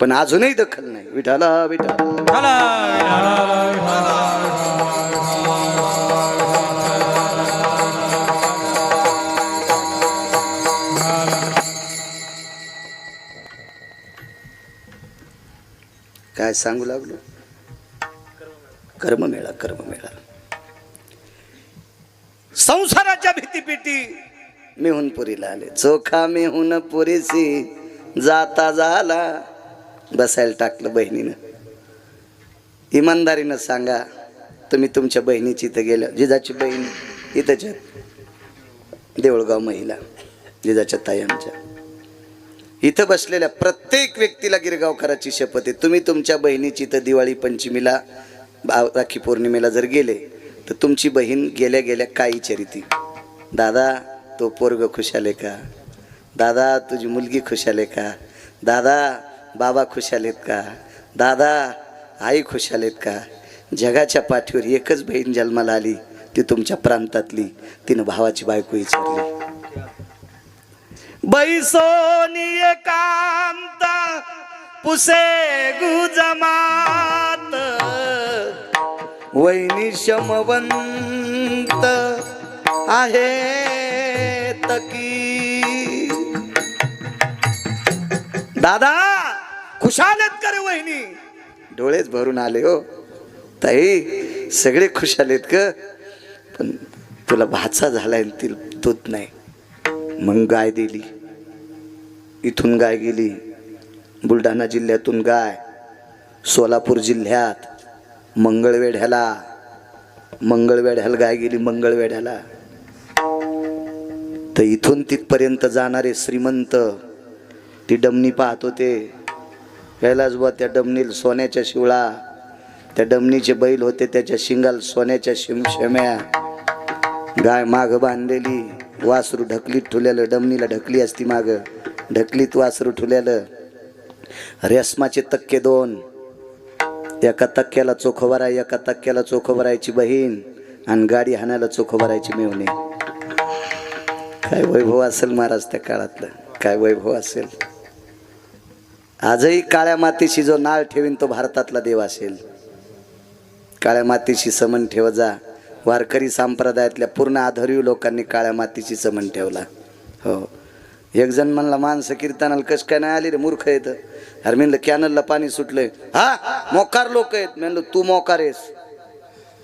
पण अजूनही दखल नाही. विठाला विठाला. काय सांगू लागलो. कर्ममेळा कर्ममेळा. संसाराच्या भीतीपिटी मेहुणपुरीला आले. चोखा मेहुण पुरीसी जाता झाला. बसायला टाकलं बहिणीनं. इमानदारीनं सांगा, तुम्ही तुमच्या बहिणीची इथं गेल्या. जिजाची बहीण इथंच देऊळगाव महिला, जिजाच्या ताई आमच्या. इथं बसलेल्या प्रत्येक व्यक्तीला गिरगावकराची शपथ आहे. तुम्ही तुमच्या बहिणीची इथं दिवाळी पंचमीला राखी पौर्णिमेला जर गेले तर तुमची बहीण गेल्या गेल्या काय विचारिती. दादा तो पोरग खुशाल आहे का. दादा तुझी मुलगी खुशाल आहे का. दादा बाबा खुशाल आहेत का. दादा आई खुशाल आहेत का. जगाच्या पाठीवर एकच बहीण जन्माला आली ती तुमच्या प्रांतातली, तिनं भावाची बायको विचारली, बाई सोनी एकांत पुसे गुजमात, वैनी शमवंत आहे तकी. दादा खुशाल आहेत का रे वहिनी? डोळेच भरून आले हो. ताई सगळे खुशाल आहेत ग, पण तुला भाचा झालाय तिला दूध नाही. मग गाय दिली. इथून गाय गेली बुलढाणा जिल्ह्यातून गाय सोलापूर जिल्ह्यात मंगळवेढ्याला गाय गेली मंगळवेढ्याला. तर इथून तिथपर्यंत जाणारे श्रीमंत ती डमणी पाहत होते. यायलाच बुवा त्या डमणीला सोन्याच्या शिवळा, त्या डमणीचे बैल होते त्याच्या शिंगाल सोन्याच्या शिमशम्या. गाय माग बांधलेली, वासरू ढकलीत ठुल्यालं, डमणीला ढकली असती माग, ढकलीत वासरू ठुल्यालं. रेशमाचे तक्के दोन, एका तक्क्याला चोखोबराय, एका तक्क्याला चोखोबरायची बहीण, आणि गाडी हाणायला चोखोबरायची मेवणे. काय वैभव असेल महाराज त्या काळातलं, काय वैभव असेल. आजही काळ्या मातीशी जो नाळ ठेवीन तो भारतातला देव असेल. काळ्या मातीशी समन ठेव जा. वारकरी संप्रदायातल्या पूर्ण आधारीव लोकांनी काळ्या मातीशी समन ठेवला. हो, एक जण म्हणला माणसं कीर्तनाला कस काय नाही आली रे, मूर्ख येत. अरे म्हणलं कॅनलला पाणी सुटलंय. हा मोकार लोक आहेत. म्हणलं तू मोकार आहेस.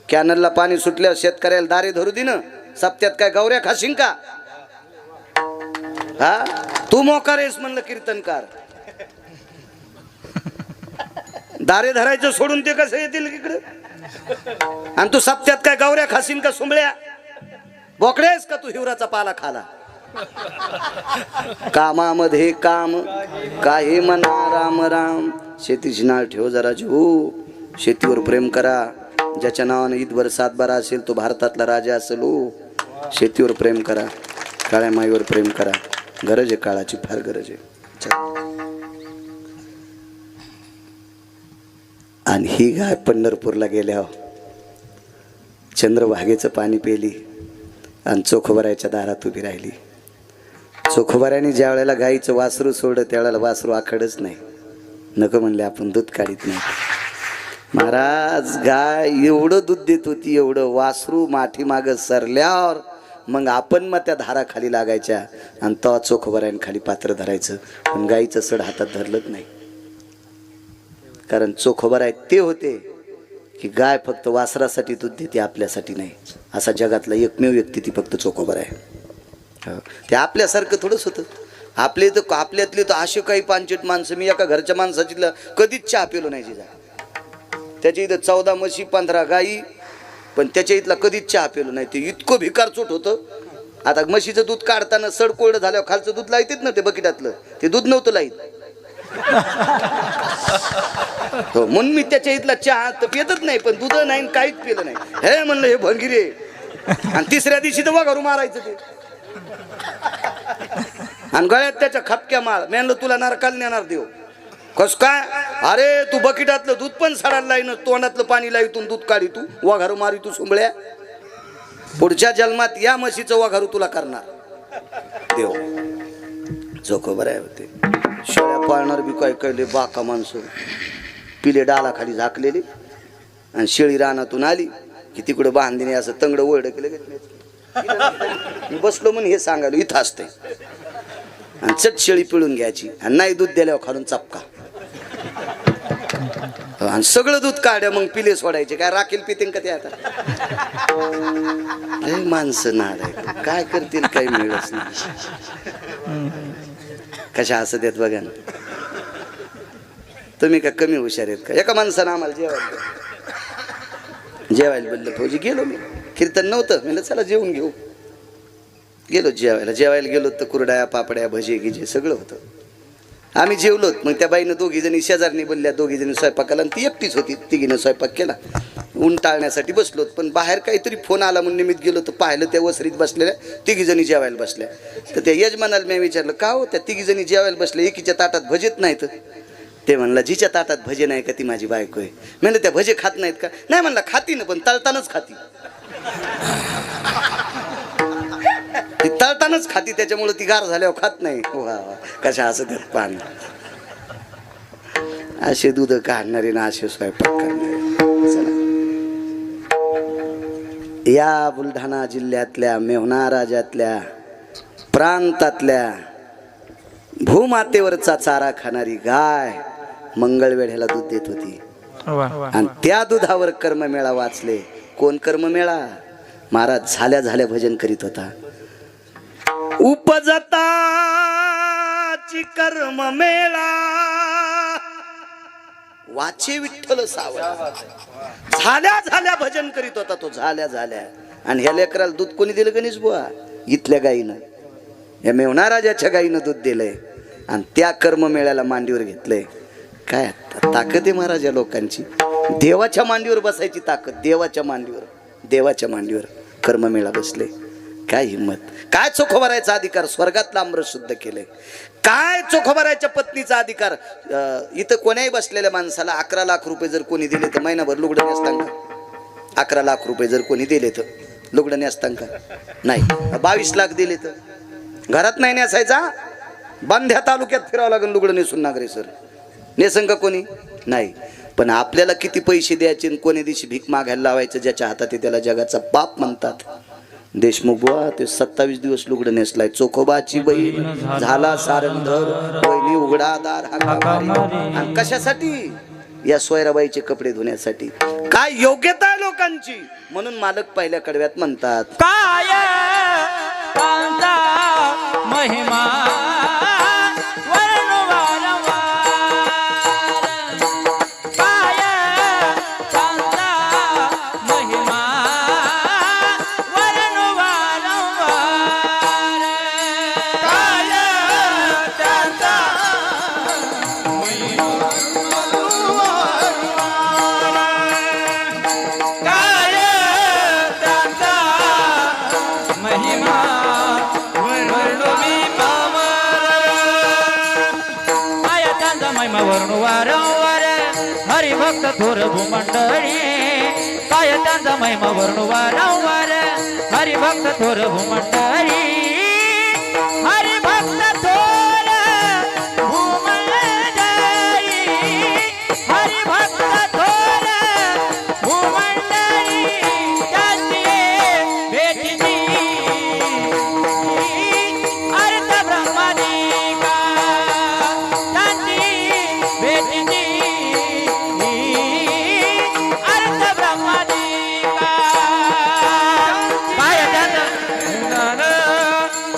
कॅनलला पाणी सुटल्यावर शेतकऱ्याला दारे धरू दे ना, सप्त्यात काय गौऱ्या खाशीन का? हा तू मोकार आहेस म्हणलं कीर्तनकार. दारे धरायचं सोडून ते कसं येतील इकडे? आणि तू सप्त्यात काय गौऱ्या खासीन का सुंबळ्या? बोकड्यास का तू हिवराचा पाला खाला? कामामध्ये काम काही म्हणा राम राम. शेतीची नाळ ठेव जरा जीव, शेतीवर प्रेम करा. ज्याच्या नावाने ईदभर सातबारा असेल तो भारतातला राजा असेल. शेतीवर प्रेम करा, काळ्या माईवर प्रेम करा. गरज आहे, काळाची फार गरज आहे. आणि ही गाय पंढरपूरला गेल्यावर चंद्रभागेचं पाणी पेली आणि चोखोबरायच्या दारात उभी राहिली. चोखोबऱ्याने ज्या वेळेला गाईचं वासरू सोडलं त्यावेळेला वासरू आखडच नाही. नको म्हणले आपण दूध काढीत नाही. महाराज गाय एवढं दूध देत होती, एवढं. वासरू माठी माग सरल्यावर मग आपण मग त्या धारा खाली लागायच्या आणि तो चोखोबऱ्याने खाली पात्र धरायचं. पण गाईचं सड हातात धरलंच नाही. कारण चोखोबराय ते होते की गाय फक्त वासरासाठी दूध देते, आपल्यासाठी नाही. असा जगातला एकमेव व्यक्ती ती फक्त चोखोबराय. ते आपल्यासारखं थोडंच होतं. आपल्यातले तर असे काही पांचट माणसं. मी एका घरच्या माणसाची कधीच चहा पिलो नाही. जिजा त्याच्या इथं 14 म्हशी 15 गाई, पण त्याच्या इथला कधीच चहा पिलो नाही. ते इतकं भिकार चोट होतं. आता म्हशीचं दूध काढताना सड कोरडं झाल्यावर खालचं दूध लाईत ना, ते बकिटातलं ते दूध नव्हतं लाईत. हो, म्हणून मी त्याच्या इथला चहा तर पितच नाही, पण दूध नाही काहीच पिलं नाही. हे म्हणलं हे भंगिरे. आणि तिसऱ्या दिवशी तर वगारू मारायचं ते. आणि गळ्यात त्याच्या खपक्या माळ. मी म्हणलं तुला नरकाला नेणार देव. कस काय? अरे तू बकिटातलं दूध पण सडायला लाईन, तोंडातलं पाणी लाईतून दूध काढी, तू वघारू मारी, तू सुंबळ्या. पुढच्या जन्मात या म्हशीचं वघारू तुला करणार देव. चोखोबराय होते. शेळ्या पाळणार बी काय कळले बाका माणसं. पिले डाला खाली झाकलेले आणि शेळी रानातून आली की तिकडं बांधणे असं तंगड ओरड केलं. मी बसलो म्हणून हे सांगायला इथं असते. आणि चट शेळी पिळून घ्यायची आणि नाही दूध दिल्यावर खालून चपका. आणि सगळं दूध काढ्या मग पिले सोडायचे. काय राखील पिते का ते? आता माणसं नाड आहे, काय करतील काही मिळत नाही. कशा असं देत बघा ना. तुम्ही का कमी हुशार आहेत का? एका माणसानं आम्हाला जेवायला बोललं. फौजी गेलो मी, कीर्तन नव्हतं. म्हणलं चला जेवून घेऊ. गेलो जेवायला गेलो तर कुरड्या पापड्या भजे गिजे सगळं होतं. आम्ही जेवलोत. मग त्या बाईनं दोघी जणी शेजारनी बोलल्या, दोघी जणी स्वयंपाकाला, आणि ती एकटीच होती. तिघीनं स्वयंपाक केला. ऊन टाळण्यासाठी बसलोत. पण बाहेर काहीतरी फोन आला म्हणून निमित्त गेलो तर पाहिलं त्या वसरीत बसलेल्या तिघी जणी जेवायला बसल्या. तर त्या यजमानाला मी विचारलं का हो त्या तिघी जणी जेवायला बसल्या, एकीच्या ताटात भजेत नाहीत. ते म्हणला जिच्या ताटात भजे नाही का ती माझी बायको आहे. म्हणलं त्या भजे खात नाहीत का? नाही म्हणला खाती ना, पण तळतानाच खाती. ती तळतानाच खाती, त्याच्यामुळे ती गार झाल्यावर खात नाही. वा वा, कशा असं त्यात पान असे दूध काढणारे ना असे स्वयंपाक करणारे. चला, या बुलढाणा जिल्ह्यातल्या मेव्हणा राज्यातल्या प्रांतातल्या भूमातेवरचा चारा खाणारी गाय मंगळवेढ्याला दूध देत होती. आणि त्या दुधावर कर्ममेळा वाचले. कोण कर्ममेळा? महाराज झाल्या झाल्या भजन करीत होता. उपजताची कर्ममेळा वाचे विठ्ठल सावळा. झाल्या झाल्या भजन करीत होता तो, झाल्या झाल्या. आणि ह्या लेकराला दूध कोणी दिलं गणेश बुवा? इथल्या गाईनं, या मेव्हणा राजाच्या गाईनं दूध दिलंय आणि त्या कर्ममेळ्याला मांडीवर घेतलंय. काय ताकद आहे महाराज या लोकांची. देवाच्या मांडीवर बसायची ताकद, देवाच्या मांडीवर, देवाच्या मांडीवर कर्ममेळा बसले. काय हिंमत, काय चोखोबारायचा अधिकार, स्वर्गातला अमृत शुद्ध केलंय. काय चोखोबारायच्या पत्नीचा अधिकार. इथं कोण्याही बसलेल्या माणसाला 11 लाख रुपये जर कोणी दिले तर महिनाभर लुगडं नेसतां का? 11 लाख रुपये जर कोणी दिले तर लुगडं नेसतां का? नाही. 22 लाख दिले तर घरात नाही नेसायचा, बांध्या तालुक्यात फिरावं लागेल लुगडं नेसून. नागरे सर नेसन का कोणी? नाही. पण आपल्याला किती पैसे द्यायचे, कोणी दिवशी भीक मागायला लावायचं, ज्याच्या हातात आहे त्याला जगाचा बाप म्हणतात. देशमुख बुवा ते 27 दिवस लुगडं नेसलाय. चोखोबाची बहीण झाला सारंधर, वहिनी उघडादार आणि कशासाठी? या सोयराबाईचे कपडे धुण्यासाठी. काय योग्यता आहे लोकांची, म्हणून मालक पहिल्या कडव्यात म्हणतात, काय कांता महिमा वर्ण वारंवार. काय कांता महिमा वर्ण वारंवार. काय कांता महिमा काय कांता महिमा वर्णवी पाया त्यांचा महिमा वर्ण वारंवार. हरिभक्त थोर भूमंडळी काय त्यांचा महिमा वर्ण वारंवार. हरिभक्त थोर भूमंडळी हरिभक्त थोर भूमंडळी हरिभक्त थोर भूमंडळी त्यांची भेटीची अर्थ ब्रह्मादिका. त्यांची भेटीची अर्थ ब्रह्मादिका. काय त्याचं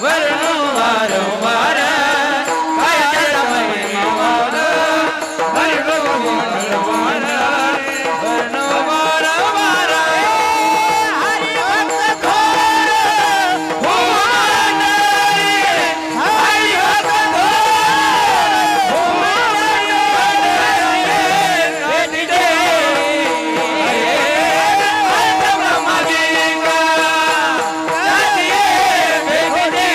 वर्ण वारंवार. काय त्याचा महिमा वर्ण वारंवार. वर्ण वारंवार. हरिभक्त थोर भूमंडळी हरिभक्त थोर भूमंडळी भेटीचे अर्थ ब्रह्मादिका. त्यांची भेटीचे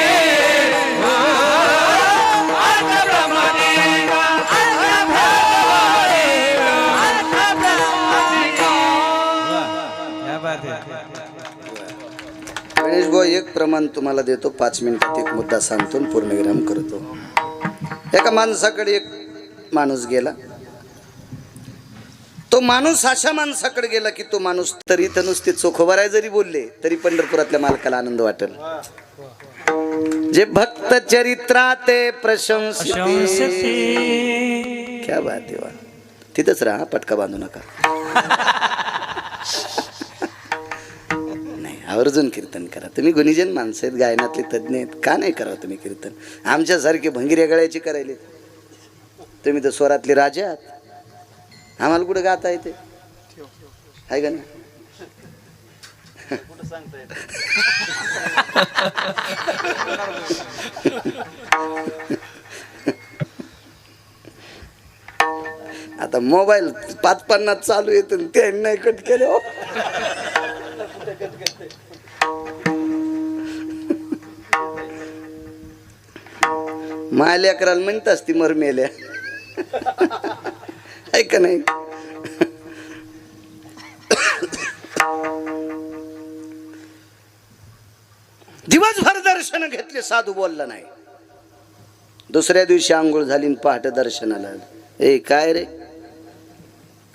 अर्थ ब्रह्मादिका. अर्थ ब्रह्मादिका. क्या बात है. गणेश भाऊ एक प्रमाण तुम्हाला देतो. 5 मिनिटात एक मुद्दा सांगतो आणि पूर्णविराम करतो. एका माणसाकडे एक माणूस गेला. तो माणूस अशा माणसाकडे गेला की तो माणूस तरी तर नुसते चोखोबाराय जरी बोलले तरी पंढरपुरातल्या मालकाला आनंद वाटेल. जे भक्त चरित्राते प्रशंसिते. क्या बात आहे वा. तिथंच राहा, पटका बांधू नका. नाही, आवर्जून कीर्तन करा. तुम्ही गुणीजन माणसं आहेत, गायनातले तज्ज्ञ आहेत. का नाही करावं तुम्ही कीर्तन? आमच्यासारखे भंगिऱ्या गळ्याची करायले. तुम्ही तर स्वरातले राजा आहात. आम्हाला कुठं गाता येते आहे का नाही? आता मोबाईल 5-50 चालू येत ते नाही कट केले. हो माल्या करायला म्हणत असती मर मेल्या ऐका नाही. दिवसभर दर्शन घेतले, साधू बोलला नाही. दुसऱ्या दिवशी आंघोळ झाली आणि पहाटे दर्शनाला आलं. ए काय रे,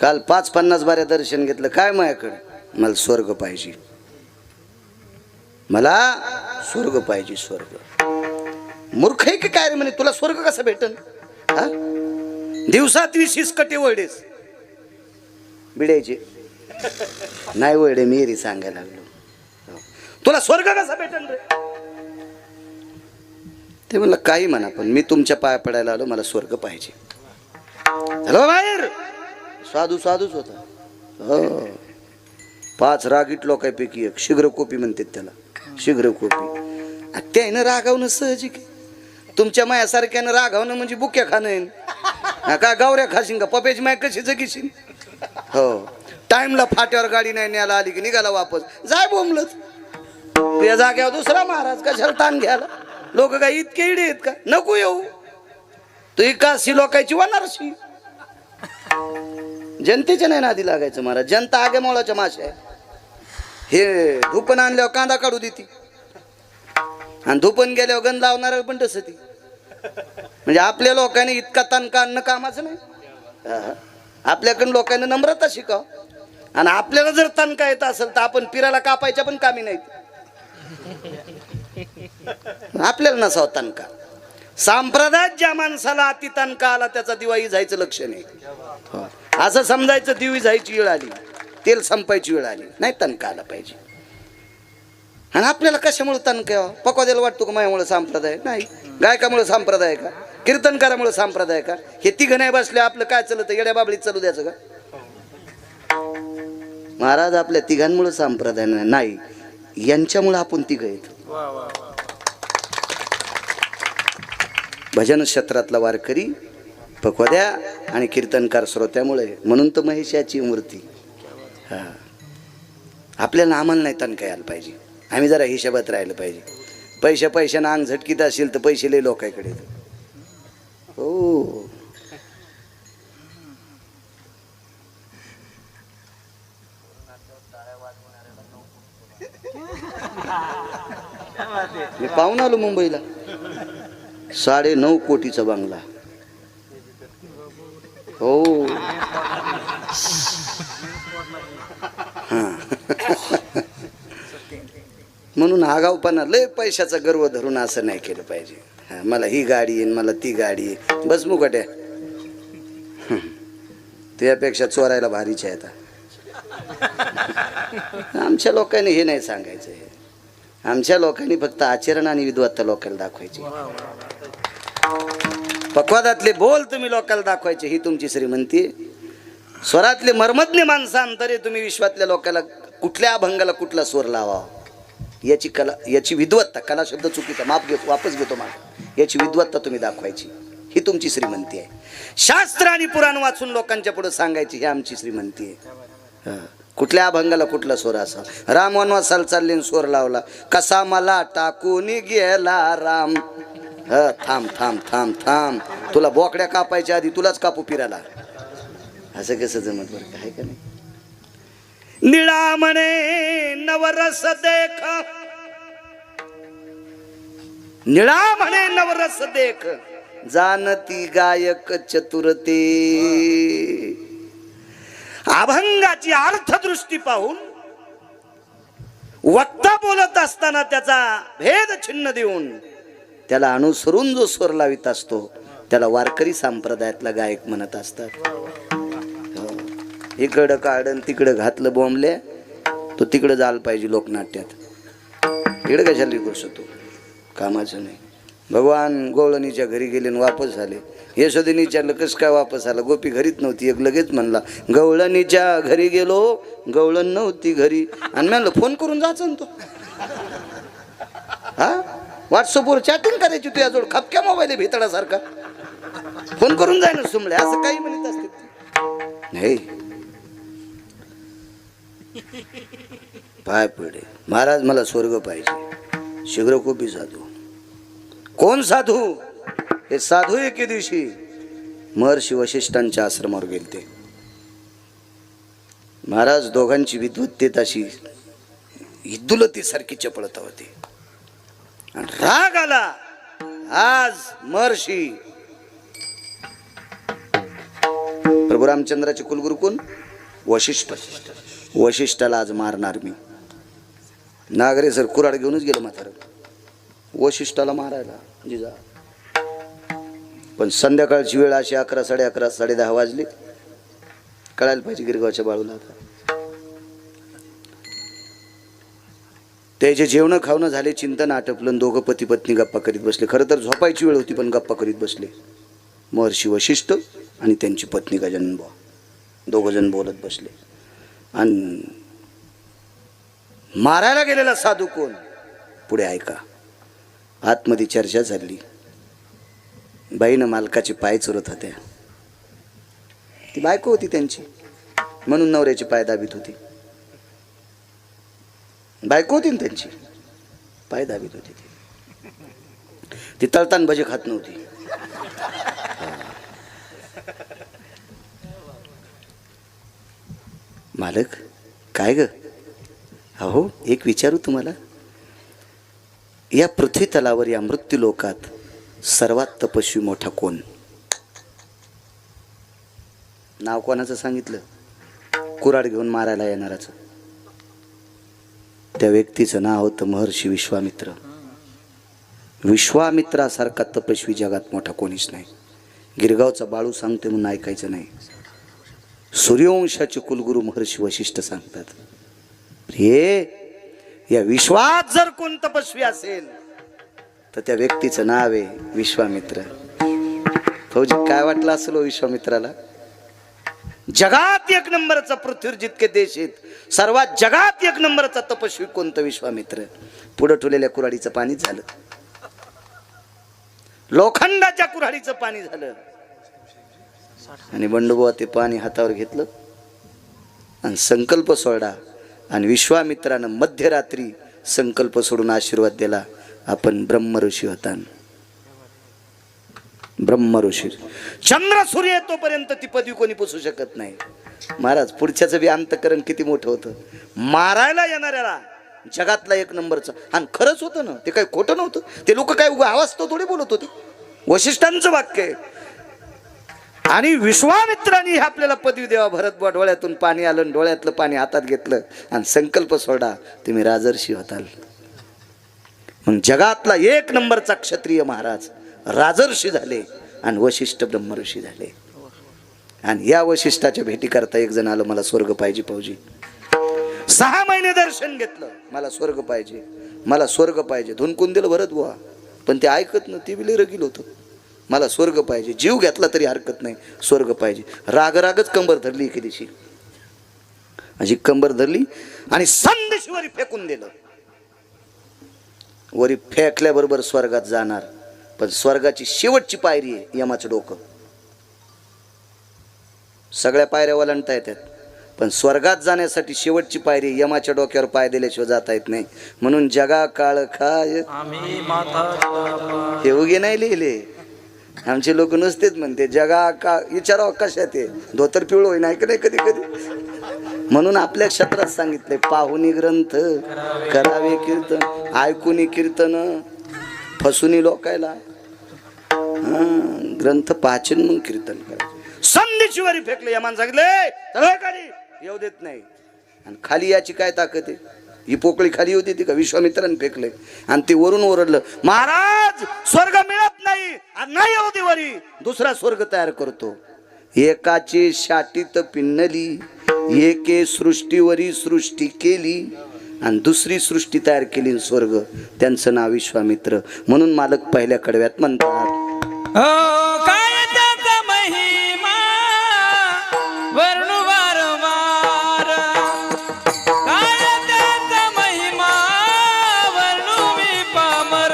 काल 5-50 बाऱ्या दर्शन घेतलं, काय माझ्याकडे? मला स्वर्ग पाहिजे, मला स्वर्ग पाहिजे, स्वर्ग. मूर्ख आहे की काय रे म्हणे, तुला स्वर्ग कसं भेटन? हा, दिवसात 20 कटे वडेच बिड्याचे नाही, वडे मेरी सांगायला लागलो, तुला स्वर्ग कसा भेटन रे? ते म्हणलं काही म्हणा, पण मी तुमच्या पाया पडायला आलो, मला स्वर्ग पाहिजे. हॅलो बाहेर साधू साधूच होता. हो, 5 रागीट लोकांपैकी एक, शीघ्रकोपी म्हणतात त्याला, शीघ्रकोपी. त्यानं रागावणं साहजिक आहे. तुमच्या मायासारख्यानं रागावणं म्हणजे बुक्या खाणं का गावऱ्या खाशीन का पप्याची माय कशी जगीशीन. हो, टाइमला फाट्यावर गाडी नाही न्यायला आली की निघाला वापस, जाय बोंबलत. त्या जाग्यावर दुसरा महाराज, कशाला ताण घ्यायला? लोक काय इतके इडे आहेत का? नको येऊ, तू एकाशी लोकांची वानारशी. जनतेच्या नाही नादी लागायचं महाराज, जनता आगे मोळाच्या माशा आहे. हे धुपन आणल्यावर कांदा काढू देती आणि धुपन गेल्यावर गंध लावणार पण तसं ती. म्हणजे आपल्या लोकांनी इतका तणका आणणं कामाचं नाही. आपल्याकडून लोकांनी नम्रता शिकाव, आणि आपल्याला जर तणका येत असेल तर आपण पिराला कापायच्या पण कामी नाहीत. आपल्याला नसावं तणका. संप्रदायात ज्या माणसाला अति तणका आला त्याचा दिवाळी जायचं लक्षण आहे. असं समजायचं दिवी जायची वेळ आली, तेल संपायची वेळ आली नाही, तणका आला पाहिजे. आणि आपल्याला कशामुळे तणका यावं? पकवाद्याला वाटतो का माझ्यामुळे संप्रदाय नाही, गायकामुळे संप्रदाय का, कीर्तनकारामुळे संप्रदाय का? हे तिघं नाही बसले आपलं काय चालतं? येड्या बाबळीत चालू द्यायचं का? महाराज आपल्या तिघांमुळे संप्रदाय नाही, यांच्यामुळे आपण तिघ आहेत. भजन क्षेत्रातला वारकरी पकवाद्या आणि कीर्तनकार श्रोत्यामुळे, म्हणून तर महेशाची मूर्ती. हा, आपल्याला आम्हाला नाही तणका यायला पाहिजे, आम्ही जरा हिशोबात राहिलं पाहिजे. पैशानं अंग झटकीत असेल तर पैसे लय लोकांकडे. हो, मी पाहून आलो मुंबईला, 9.5 कोटीचा बंगला. हो, म्हणून आगाऊपणा, लय पैशाचा गर्व धरून असं नाही केलं पाहिजे. मला ही गाडी आहे, मला ती गाडी आहे, बस मुकट्या. त्यापेक्षा चोरायला भारीच्या येतात. आमच्या लोकांनी हे नाही सांगायचं. आमच्या लोकांनी फक्त आचरण आणि विद्वत्ता लोकांना दाखवायची. पक्वादातले बोल तुम्ही लोकांना दाखवायचे, ही तुमची श्रीमंती. स्वरातले मर्मज्ञ माणसांतरे तुम्ही विश्वातल्या लोकांना कुठल्या अभंगाला कुठला स्वर लावा याची कला, याची विद्वत्ता, कला शब्द चुकीचा, माफ घेतो, वापस घेतो माझा, याची विद्वत्ता तुम्ही दाखवायची, ही तुमची श्रीमंती आहे. शास्त्र आणि पुराण वाचून लोकांच्या पुढे सांगायची, ही आमची श्रीमंती आहे. कुठल्या अभंगाला कुठला स्वर असा. राम वनवासाला चालले स्वर लावला, कसा मला टाकून गेला राम. थांब थांब थांब थांब, तुला बोकड्या कापायच्या आधी तुलाच कापू फिरायला. असं कसं जमत बरं, काय का नाही. निळा म्हणे नवरस देख, निळा म्हणे नवरस देख, जानती गायक चतुरते. अभंगाची अर्थदृष्टी पाहून वक्ता बोलत असताना त्याचा भेद छिन्न देऊन त्याला अनुसरून जो स्वर लावित असतो त्याला वारकरी संप्रदायातला गायक म्हणत असतात. इकडं काढन तिकडं घातलं बोंबले, तो तिकडं जायला पाहिजे लोकनाट्यात. इकडं कशाला गोष्ट कामाचं नाही. भगवान गवळणीच्या घरी गेले आणि वापस झाले. यशोदेने विचारलं कसं काय वापस आला? गोपी घरीच नव्हती. एक लगेच म्हणला गवळणीच्या घरी गेलो, गवळण नव्हती घरी. आणि म्हणलं फोन करून जायचं ना तो. हा, व्हॉट्सअपवर चॅटिंग करायची तुझ्याजवळ, खपक्या मोबाईल भेतडासारखा. फोन करून जाय ना सुमले, असं काही म्हणत असते नाही. पाय पडे महाराज, मला स्वर्ग पाहिजे. शीघ्रकोपी साधू. कोण साधू? हे साधू एके दिवशी महर्षी वशिष्ठांच्या आश्रमावर गेलते. महाराज दोघांची विद्वत्तेत अशी इद्दुलती सारखी चपळता होती. आणि राग आला. आज महर्षी प्रभू रामचंद्राचे कुलगुरु कोण? वशिष्ठ. वशिष्ठाला आज मारणार मी. नागरे सर कुऱ्हाड घेऊनच गेलो म्हातारं वशिष्ठाला मारायला जिजा. पण संध्याकाळची वेळ अशी 11, 11:30, 10:30 वाजली. कळायला पाहिजे गिरगावच्या बाळूला. आता त्याचे जेवण खावणं झाले, चिंतन आटपलं, दोघं पती पत्नी गप्पा करीत बसले. खरं तर झोपायची वेळ होती पण गप्पा करीत बसले. महर्षी वशिष्ठ आणि त्यांची पत्नी गजानन बुवा दोघ जण बोलत बसले. आणि मारायला गेलेला साधू कोण? पुढे ऐका. आतमध्ये चर्चा झाली. बाईनं मालकाचे पाय चोरत होत्या. ती बायको होती त्यांची म्हणून नवऱ्याचे पाय दाबीत होती. बायको होती ना त्यांची, पाय दाबीत होती. ती तळतान भजे खात नव्हती. मालक काय ग? अहो एक विचारू तुम्हाला. या पृथ्वी तलावर या मृत्यू लोकात सर्वात तपस्वी मोठा कोण? नाव कोणाचं सांगितलं? कुऱ्हाड घेऊन मारायला येणाराचं. त्या व्यक्तीचं नाव होतं महर्षी विश्वामित्र. विश्वामित्रासारखा तपस्वी जगात मोठा कोणीच नाही. गिरगावचा बाळू सांगते म्हणून ऐकायचं नाही. सूर्यवंशाचे कुलगुरू महर्षी वशिष्ठ सांगतात. हे या विश्वात जर कोण तपस्वी असेल तर त्या व्यक्तीचं नाव आहे विश्वामित्र. फौजी काय वाटलं असेल विश्वामित्राला? जगात एक नंबरचा, पृथ्वीवर जितके देश आहेत सर्वात जगात एक नंबरचा तपस्वी कोणतं? विश्वामित्र. पुढे ठेवलेल्या कुऱ्हाडीचं पाणी झालं, लोखंडाच्या कुऱ्हाडीचं पाणी झालं. आणि बंडुबुवा ते पाणी हातावर घेतलं आणि संकल्प सोडला. आणि विश्वामित्रानं मध्यरात्री संकल्प सोडून आशीर्वाद दिला. आपण ब्रह्मऋषी होता. ब्रह्मऋषी. चंद्र सूर्य येतोपर्यंत ती पदवी कोणी पुसू शकत नाही. महाराज पुढच्याचं बी अंतकरण किती मोठं होतं. मारायला येणाऱ्याला जगातला एक नंबरचा. आणि खरंच होतं ना, ते काही खोटं नव्हतं. ते लोक काय उगा आवाज तो थोडी बोलत होते. वशिष्ठांचं वाक्य आहे. आणि विश्वामित्रांनी आपल्याला पदवी देवा. भरत डोळ्यातून पाणी आलं, डोळ्यातलं पाणी हातात घेतलं आणि संकल्प सोडा, तुम्ही राजर्षी होताल. मग जगातला एक नंबरचा क्षत्रिय महाराज राजर्षी झाले आणि वशिष्ठ ब्रह्मऋषी झाले. आणि या वशिष्ठाच्या भेटी करता एक जण आलं, मला स्वर्ग पाहिजे फौजी. 6 महिने दर्शन घेतलं, मला स्वर्ग पाहिजे, मला स्वर्ग पाहिजे. धुनकून दिलं भरत बुवा, पण ते ऐकत नव्हते. बिले रगील होतं. मला स्वर्ग पाहिजे. जीव घेतला तरी हरकत नाही, स्वर्ग पाहिजे. रागच कंबर धरली. एके दिवशी अशी कंबर धरली आणि संदेशवरी फेकून दिलं. वरी फेकल्याबरोबर स्वर्गात जाणार. पण स्वर्गाची शेवटची पायरी आहे यमाचं डोकं. सगळ्या पायऱ्या ओलांडता येतात, पण स्वर्गात जाण्यासाठी शेवटची पायरी यमाच्या डोक्यावर पाय दिल्याशिवाय जाता येत नाही. म्हणून जगा काळ खाय हे उगे नाही लिहिले. आमचे लोक नुसतेच म्हणते जगा का. विचारावं कशात आहे? धोतर पिवळं होई नाही का नाही कधी कधी. म्हणून आपल्या क्षेत्रात सांगितले, पाहुनी ग्रंथ करावे कीर्तन, ऐकुनी कीर्तन, फसुनी लोकायला ग्रंथ पाचन मग कीर्तन करायचं. संदेशीवरी फेकले. यमान सांगितले सगळं खाली येऊ देत नाही. आणि खाली याची काय ताकद आहे? ही पोकळी खाली होती ती का? विश्वामित्रांनी फेकले आणि ते वरून ओरडलं, महाराज स्वर्ग मिळत नाही, नाही येऊ दे वरी, दुसरा स्वर्ग तयार करतो. एकाची शाटीत पिन्नली, एके सृष्टीवरी सृष्टी केली आणि दुसरी सृष्टी तयार केली स्वर्ग. त्यांचं नाव विश्वामित्र. म्हणून मालक पहिल्या कडव्यात म्हणतात, काय त्याचा महिमा वर्णू वारंवार. काय त्याचा महिमा वर्णू मी पामर.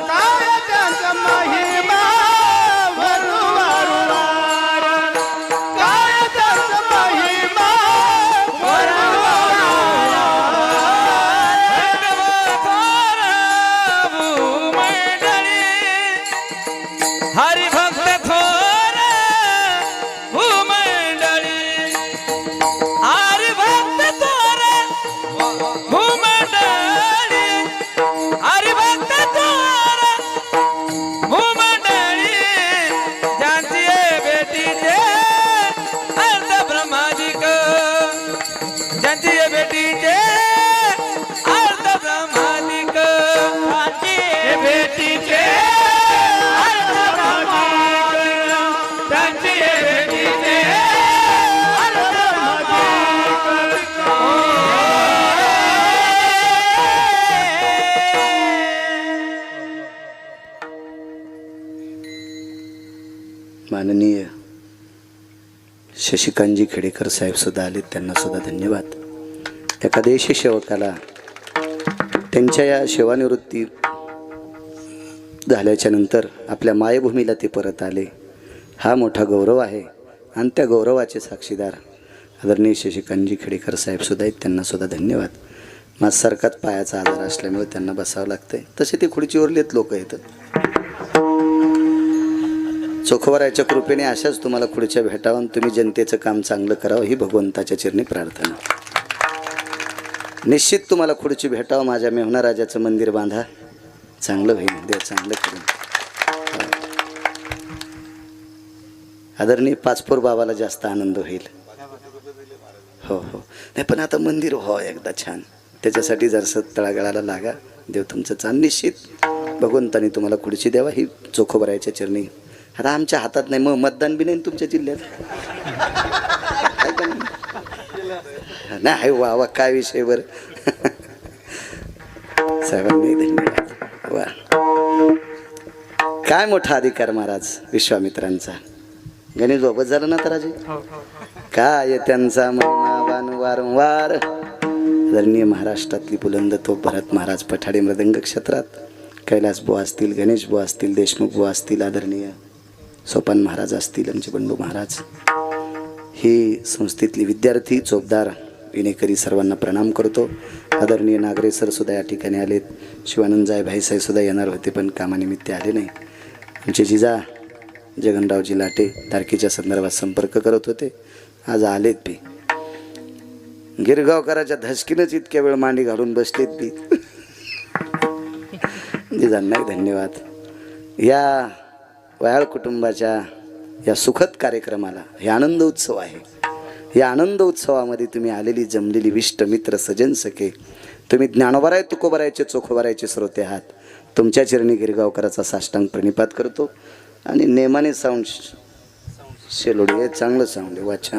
काय त्याचा महिमा वर्णू वारंवार. काय त्याचा महिमा वर्णू वारंवार. भूमंडळी हरी शशिकांतजी खेडेकर साहेब सुद्धा आले, त्यांना सुद्धा धन्यवाद. एका देशसेवकाला त्यांच्या या सेवानिवृत्ती झाल्याच्या नंतर आपल्या मायभूमीला ते परत आले, हा मोठा गौरव आहे. आणि त्या गौरवाचे साक्षीदार आदरणीय शशिकांतजी खेडेकर साहेब सुद्धा आहेत, त्यांना सुद्धा धन्यवाद. माझ्यासारखाच पायाचा आजार असल्यामुळे त्यांना बसावं लागतंय. तसे ते खुर्चीवरलेत लोक येतात. चोखोबारायच्या कृपेने अशाच तुम्हाला खुर्च्या भेटावं आणि तुम्ही जनतेचं काम चांगलं करावं ही भगवंताच्या चरणी प्रार्थना. निश्चित तुम्हाला खुर्ची भेटावं. माझ्या मेहुणा राजाचं मंदिर बांधा, चांगलं होईल, देव चांगलं करून. आदरणीय पाचपोर बाबाला जास्त आनंद होईल. हो हो, नाही पण आता मंदिर हो एकदा छान, त्याच्यासाठी जरासं तळागाळाला लागा. देव तुमचं चांगलं, निश्चित भगवंतानी तुम्हाला खुर्ची द्यावा ही चोखोबारायच्या चरणी. आता आमच्या हातात नाही, मग मतदान बी नाही तुमच्या जिल्ह्यात. नाही वा वा, काय विषय बर. साहेबांनी धन्यवाद. वा, काय मोठा अधिकार महाराज विश्वामित्रांचा. गणेश बाबत झालं ना तर राजे, काय त्यांचा महिमा वारंवार. आदरणीय महाराष्ट्रातली बुलंद तोप भरत महाराज पठाडे मृदंग क्षेत्रात, कैलास बुवा असतील, गणेश बुवा असतील, देशमुख बुवा असतील, आदरणीय सोपान महाराज असतील, आमचे बंडू महाराज, ही संस्थेतली विद्यार्थी, चोपदार, विनेकरी सर्वांना प्रणाम करतो. आदरणीय नागरे सर सुद्धा या ठिकाणी आलेत. शिवानंद जाय भाईसाहेब सुद्धा येणार होते पण कामानिमित्त आले नाही. आमचे जिजा जगनरावजी लाटे तारखेच्या संदर्भात संपर्क करत होते, आज आलेत बी. गिरगावकराच्या धसकीनंच इतक्या वेळ मांडी घालून बसलेत बी. जिजांना धन्यवाद. या वयाळ कुटुंबाच्या या सुखद कार्यक्रमाला, हे आनंद उत्सव आहे, या आनंद उत्सवामध्ये तुम्ही आलेली जमलेली विष्ट मित्र सजन सखे, तुम्ही ज्ञानोबाराय तुकोबारायचे चोखोबारायचे श्रोते आहात. तुमच्या चरणी गिरगावकराचा साष्टांग प्रणिपात करतो. आणि नेमाने साऊंड शेलोडी, हे चांगलं साऊंड आहे, वा छान.